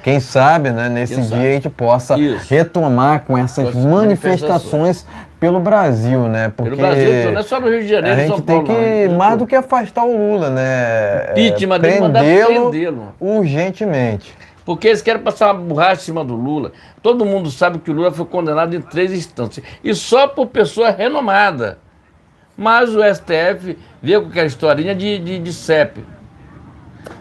quem sabe, né? Nesse dia a gente possa retomar com essas manifestações pelo Brasil, né? Porque pelo Brasil, então, não é só no Rio de Janeiro, a gente tem que, mais do que afastar o Lula, né? Prendê-lo urgentemente. Porque eles querem passar uma borracha em cima do Lula. Todo mundo sabe que o Lula foi condenado em 3 instâncias. E só por pessoa renomada. Mas o STF veio com aquela historinha de CEP.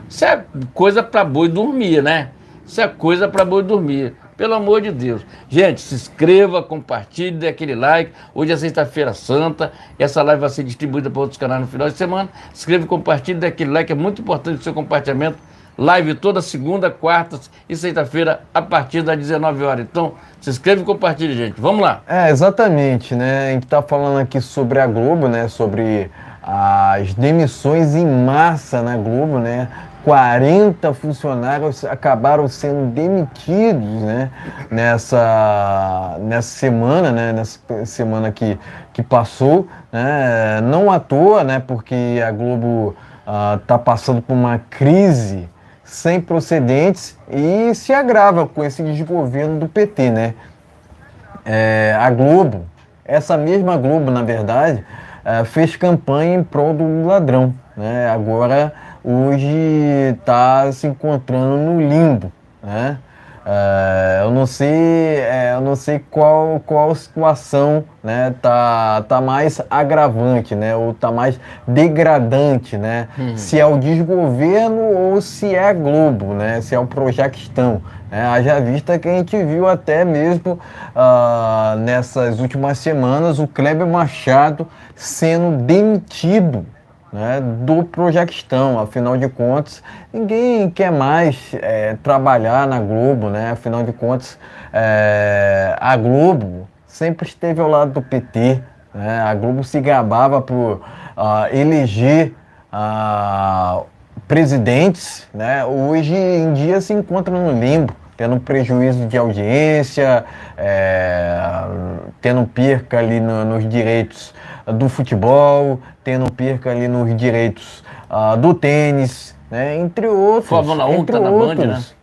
Isso é coisa para boi dormir, né? Isso é coisa para boi dormir. Pelo amor de Deus. Gente, se inscreva, compartilhe, dê aquele like. Hoje é sexta-feira santa. Essa live vai ser distribuída para outros canais no final de semana. Se inscreva, compartilhe, dê aquele like. É muito importante o seu compartilhamento. Live toda segunda, quarta e sexta-feira a partir das 19 horas. Então, se inscreva e compartilhe, gente. Vamos lá. Exatamente, né? A gente tá falando aqui sobre a Globo, né? Sobre as demissões em massa na Globo, né? 40 funcionários acabaram sendo demitidos, né? Nessa semana, né? Nessa semana que passou, né? Não à toa, né? Porque a Globo tá passando por uma crise sem precedentes e se agrava com esse desgoverno do PT, né? A Globo, essa mesma Globo, na verdade, fez campanha em prol do ladrão, né? Agora, hoje, está se encontrando no limbo, né? Eu não sei qual situação, né, tá mais agravante, né, ou tá mais degradante, né? Se é o desgoverno ou se é a Globo, né? Se é o Projaquistão. Haja vista que a gente viu até mesmo nessas últimas semanas o Kleber Machado sendo demitido, né, do Projaquistão. Afinal de contas, ninguém quer mais trabalhar na Globo, né? Afinal de contas, a Globo sempre esteve ao lado do PT, né? A Globo se gabava por eleger presidentes, né? Hoje em dia se encontra no limbo, tendo prejuízo de audiência, tendo perca ali nos direitos do futebol, tendo perca ali nos direitos do tênis, né? Entre outros. Fórmula 1 tá na Band,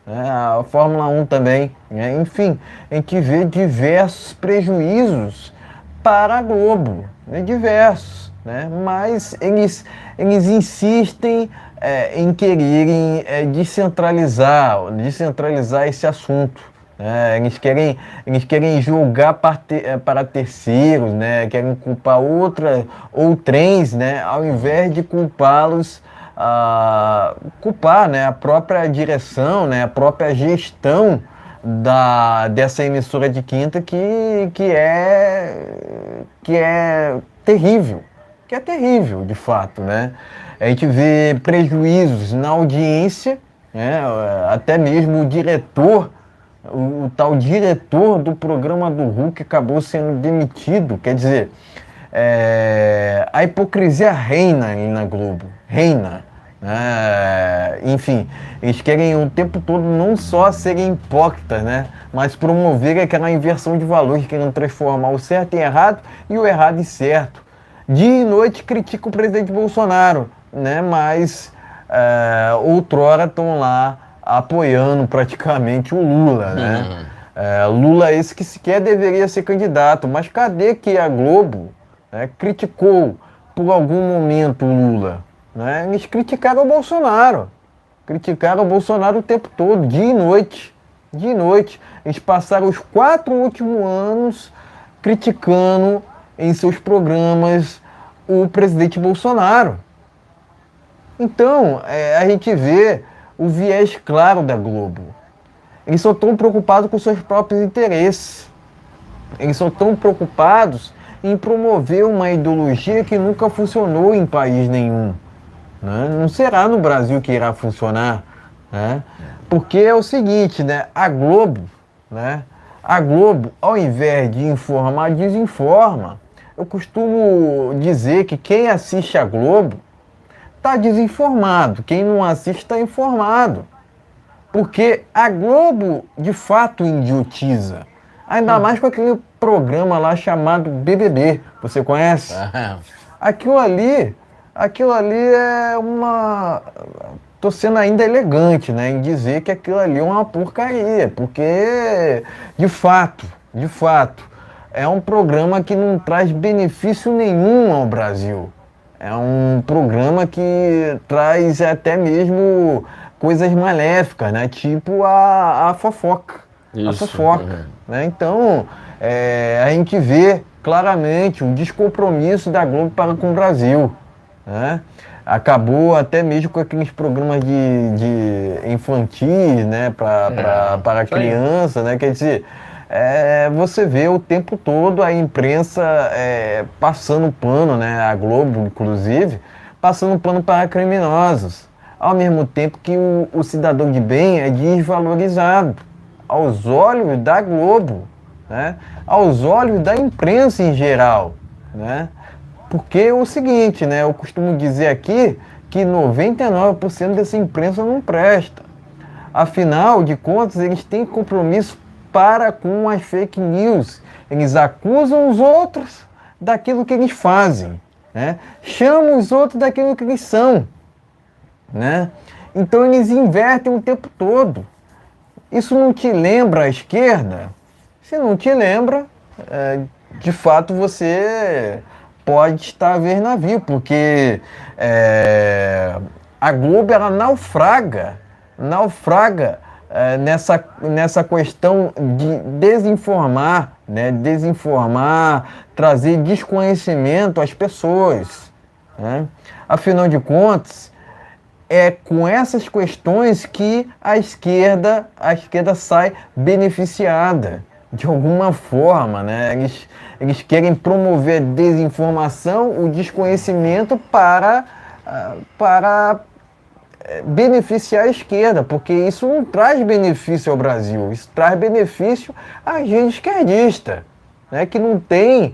né? A Fórmula 1 também, né? Enfim, a gente vê diversos prejuízos para a Globo, né? Diversos, né? Mas eles insistem em quererem descentralizar esse assunto. Eles querem julgar para terceiros, né? Querem culpar outrens, né? Ao invés de culpá-los, culpar, né, a própria direção, né, a própria gestão dessa emissora de quinta que é terrível, de fato, né? A gente vê prejuízos na audiência, né? Até mesmo o tal diretor do programa do Hulk acabou sendo demitido. Quer dizer, a hipocrisia reina ali na Globo, reina. Enfim, eles querem o tempo todo não só serem hipócritas, né, mas promover aquela inversão de valores, querendo transformar o certo em errado e o errado em certo. Dia e noite critica o presidente Bolsonaro, né, mas outrora estão lá apoiando praticamente o Lula, né? Lula esse que sequer deveria ser candidato, mas cadê que a Globo, né, criticou por algum momento o Lula? Né? Eles criticaram o Bolsonaro o tempo todo, dia e noite, Eles passaram os 4 últimos anos criticando em seus programas o presidente Bolsonaro. Então, a gente vê o viés claro da Globo. Eles só estão preocupados com seus próprios interesses. Eles só estão preocupados em promover uma ideologia que nunca funcionou em país nenhum. Né? Não será no Brasil que irá funcionar, né? Porque é o seguinte, né? A Globo, ao invés de informar, desinforma. Eu costumo dizer que quem assiste a Globo está desinformado, quem não assiste está informado. Porque a Globo, de fato, idiotiza. Ainda mais com aquele programa lá chamado BBB. Você conhece? Aquilo ali é uma... Tô sendo ainda elegante, né, em dizer que aquilo ali é uma porcaria, porque, de fato, é um programa que não traz benefício nenhum ao Brasil. É um programa que traz até mesmo coisas maléficas, né, tipo a fofoca. a fofoca. Né? Então, a gente vê claramente o descompromisso da Globo para com o Brasil. Né? Acabou até mesmo com aqueles programas de infantis, né? Para criança, né? Quer dizer, você vê o tempo todo a imprensa passando pano, né? A Globo, inclusive, passando pano para criminosos, ao mesmo tempo que o cidadão de bem é desvalorizado aos olhos da Globo, né? Aos olhos da imprensa em geral, né? Porque é o seguinte, né? Eu costumo dizer aqui que 99% dessa imprensa não presta. Afinal de contas, eles têm compromisso para com as fake news. Eles acusam os outros daquilo que eles fazem, né? Chamam os outros daquilo que eles são, né? Então eles invertem o tempo todo. Isso não te lembra a esquerda? Se não te lembra, de fato você pode estar a ver navio, porque a Globo ela naufraga nessa questão de desinformar, né? Trazer desconhecimento às pessoas, né? Afinal de contas, é com essas questões que a esquerda sai beneficiada de alguma forma, né? Eles querem promover a desinformação, o desconhecimento para beneficiar a esquerda, porque isso não traz benefício ao Brasil, isso traz benefício à gente esquerdista, né? Que não tem,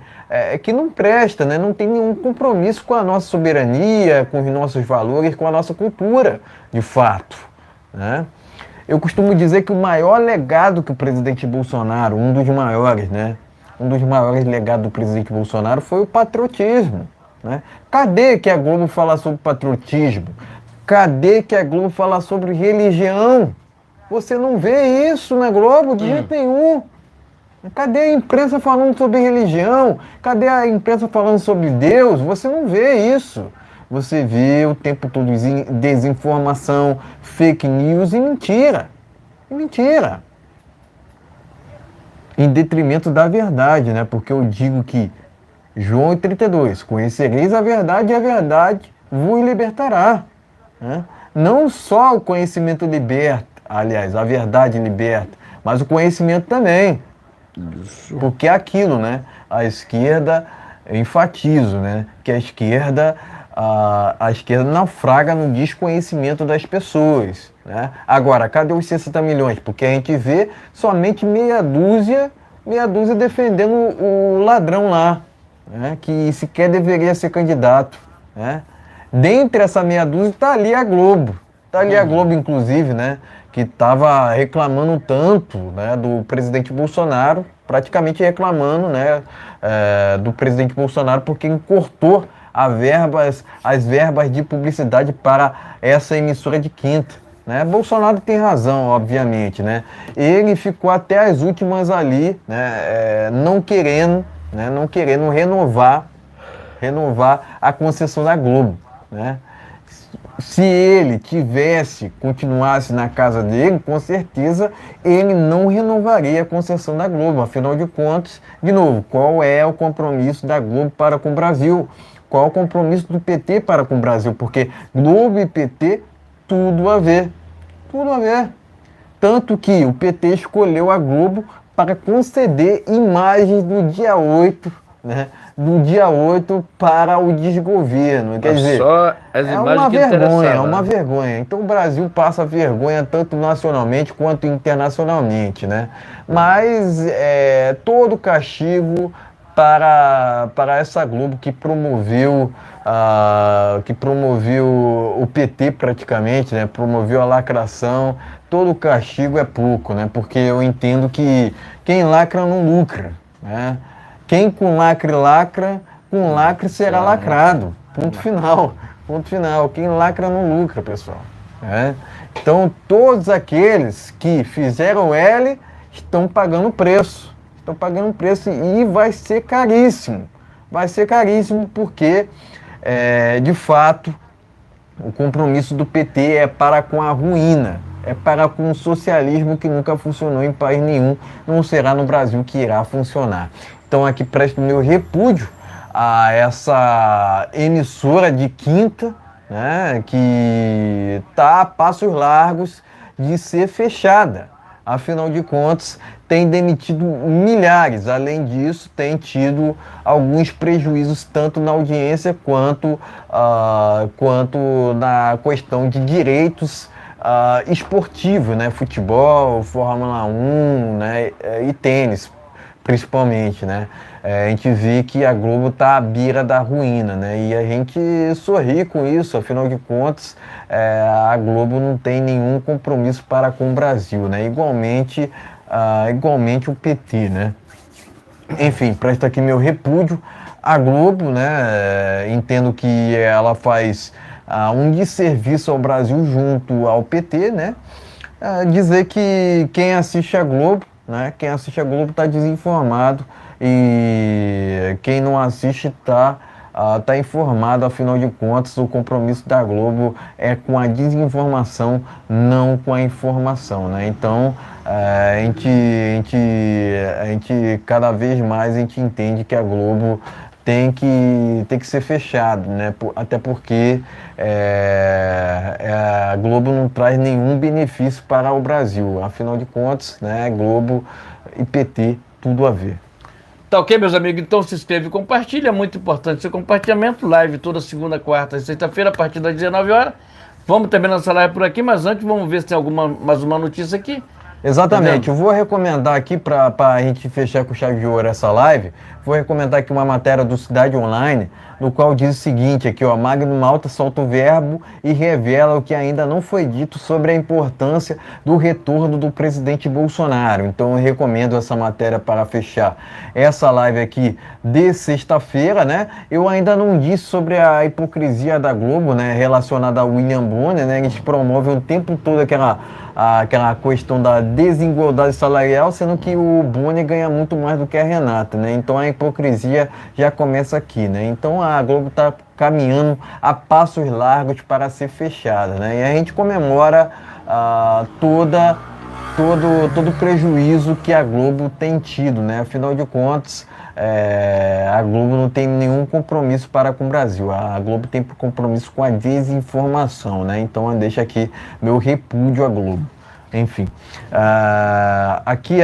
que não presta, né? Não tem nenhum compromisso com a nossa soberania, com os nossos valores, com a nossa cultura, de fato, né? Eu costumo dizer que o maior legado que o presidente Bolsonaro, um dos maiores, né? Um dos maiores legados do presidente Bolsonaro foi o patriotismo, né? Cadê que a Globo fala sobre patriotismo? Cadê que a Globo fala sobre religião? Você não vê isso na Globo de jeito nenhum. Cadê a imprensa falando sobre religião? Cadê a imprensa falando sobre Deus? Você não vê isso. Você vê o tempo todo desinformação, fake news e mentira. E mentira. Em detrimento da verdade, né? Porque eu digo que João 32, conhecereis a verdade e a verdade vos libertará. Né? Não só o conhecimento liberta, aliás, a verdade liberta, mas o conhecimento também. Isso. Porque é aquilo, né? A esquerda, eu enfatizo, né? Que a esquerda naufraga no desconhecimento das pessoas, né? Agora, cadê os 60 milhões? Porque a gente vê somente meia dúzia defendendo o ladrão lá, né? Que sequer deveria ser candidato, né? Dentre essa meia dúzia está ali a Globo. Está ali a Globo, inclusive, né? Que estava reclamando tanto, né, do presidente Bolsonaro, praticamente reclamando, né, do presidente Bolsonaro porque cortou as verbas de publicidade para essa emissora de quinta. Né? Bolsonaro tem razão, obviamente, né? Ele ficou até as últimas ali, né, não querendo renovar a concessão da Globo, né? Se ele continuasse na casa dele, com certeza ele não renovaria a concessão da Globo. Afinal de contas, de novo, qual é o compromisso da Globo para com o Brasil? Qual é o compromisso do PT para com o Brasil? Porque Globo e PT, tudo a ver. Tudo a ver. Tanto que o PT escolheu a Globo para conceder imagens do dia 8, né? Do dia 8 para o desgoverno. Quer dizer, só as imagens é uma vergonha. Então o Brasil passa vergonha tanto nacionalmente quanto internacionalmente, né? Mas todo castigo para essa Globo que promoveu o PT praticamente, né? Promoveu a lacração. Todo castigo é pouco, né? Porque eu entendo que quem lacra não lucra, né? Quem com lacre lacra, com lacre será lacrado. Ponto final. Ponto final. Quem lacra não lucra, pessoal. Então, todos aqueles que fizeram L estão pagando preço. Estão pagando preço e vai ser caríssimo. Vai ser caríssimo porque, de fato, o compromisso do PT é para com a ruína. é para com o socialismo que nunca funcionou em país nenhum, não será no Brasil que irá funcionar. Então aqui presto meu repúdio a essa emissora de quinta, né, que está a passos largos de ser fechada. Afinal de contas, tem demitido milhares. Além disso, tem tido alguns prejuízos tanto na audiência quanto na questão de direitos esportivos, né? Futebol, Fórmula 1, né? E tênis, principalmente, né? A gente vê que a Globo está à beira da ruína, né? E a gente sorri com isso, afinal de contas, a Globo não tem nenhum compromisso para com o Brasil, né? Igualmente o PT, né? Enfim, presto aqui meu repúdio à Globo, né? Entendo que ela faz um desserviço ao Brasil junto ao PT, né? Dizer que quem assiste a Globo, né? Quem assiste a Globo está desinformado e quem não assiste está informado. Afinal de contas, o compromisso da Globo é com a desinformação, não com a informação, né? Então, a gente cada vez mais a gente entende que a Globo tem que ser fechado, né? Até porque a Globo não traz nenhum benefício para o Brasil. Afinal de contas, né? Globo e PT, tudo a ver. Tá ok, meus amigos? Então se inscreve e compartilha, é muito importante seu compartilhamento. Live toda segunda, quarta e sexta-feira, a partir das 19 horas. Vamos terminar essa live por aqui, mas antes vamos ver se tem mais uma notícia aqui. Exatamente, eu vou recomendar aqui, para a gente fechar com chave de ouro essa live, vou recomendar aqui uma matéria do Cidade Online, no qual diz o seguinte, aqui ó, Magno Malta solta o verbo e revela o que ainda não foi dito sobre a importância do retorno do presidente Bolsonaro. Então eu recomendo essa matéria para fechar essa live aqui de sexta-feira, né? Eu ainda não disse sobre a hipocrisia da Globo, né, relacionada ao William Bonner, né? A gente promove o tempo todo aquela questão da desigualdade salarial, sendo que o Bonner ganha muito mais do que a Renata, né? Então a hipocrisia já começa aqui, né? Então a Globo está caminhando a passos largos para ser fechada, né? E a gente comemora todo o prejuízo que a Globo tem tido, né? Afinal de contas, a Globo não tem nenhum compromisso para com o Brasil. A Globo tem compromisso com a desinformação, né? Então deixa aqui meu repúdio à Globo. Enfim, aqui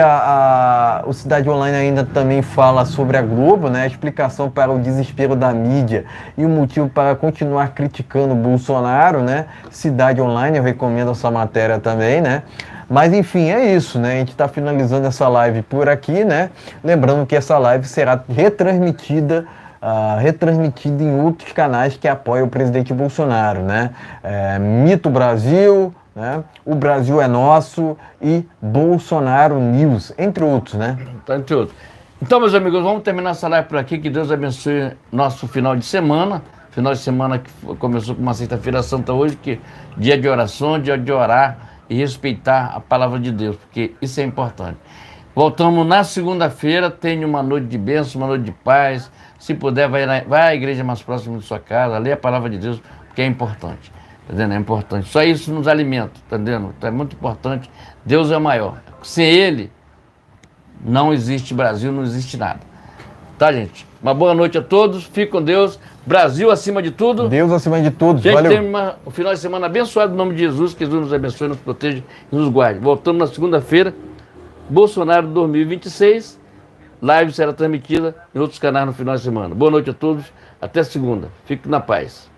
o Cidade Online ainda também fala sobre a Globo, né? A explicação para o desespero da mídia e o motivo para continuar criticando o Bolsonaro, né? Cidade Online, eu recomendo essa matéria também, né? Mas enfim, é isso, né? A gente está finalizando essa live por aqui, né? Lembrando que essa live será retransmitida em outros canais que apoiam o presidente Bolsonaro, né? Mito Brasil, né? O Brasil é Nosso e Bolsonaro News, entre outros, né? Entre outros. Então, meus amigos, vamos terminar essa live por aqui. Que Deus abençoe nosso final de semana. Final de semana que começou com uma sexta-feira santa hoje, que dia de oração, dia de orar e respeitar a palavra de Deus, porque isso é importante. Voltamos na segunda-feira, tenha uma noite de bênção, uma noite de paz. Se puder, vai à igreja mais próxima de sua casa, lê a palavra de Deus, porque é importante. Tá entendendo? É importante. Só isso nos alimenta, tá entendendo? Então é muito importante. Deus é o maior. Sem Ele, não existe Brasil, não existe nada. Tá, gente? Uma boa noite a todos. Fique com Deus. Brasil acima de tudo. Deus acima de tudo. Gente, valeu. Tem um final de semana abençoado no nome de Jesus. Que Jesus nos abençoe, nos proteja e nos guarde. Voltamos na segunda-feira. Bolsonaro 2026. Live será transmitida em outros canais no final de semana. Boa noite a todos. Até segunda. Fique na paz.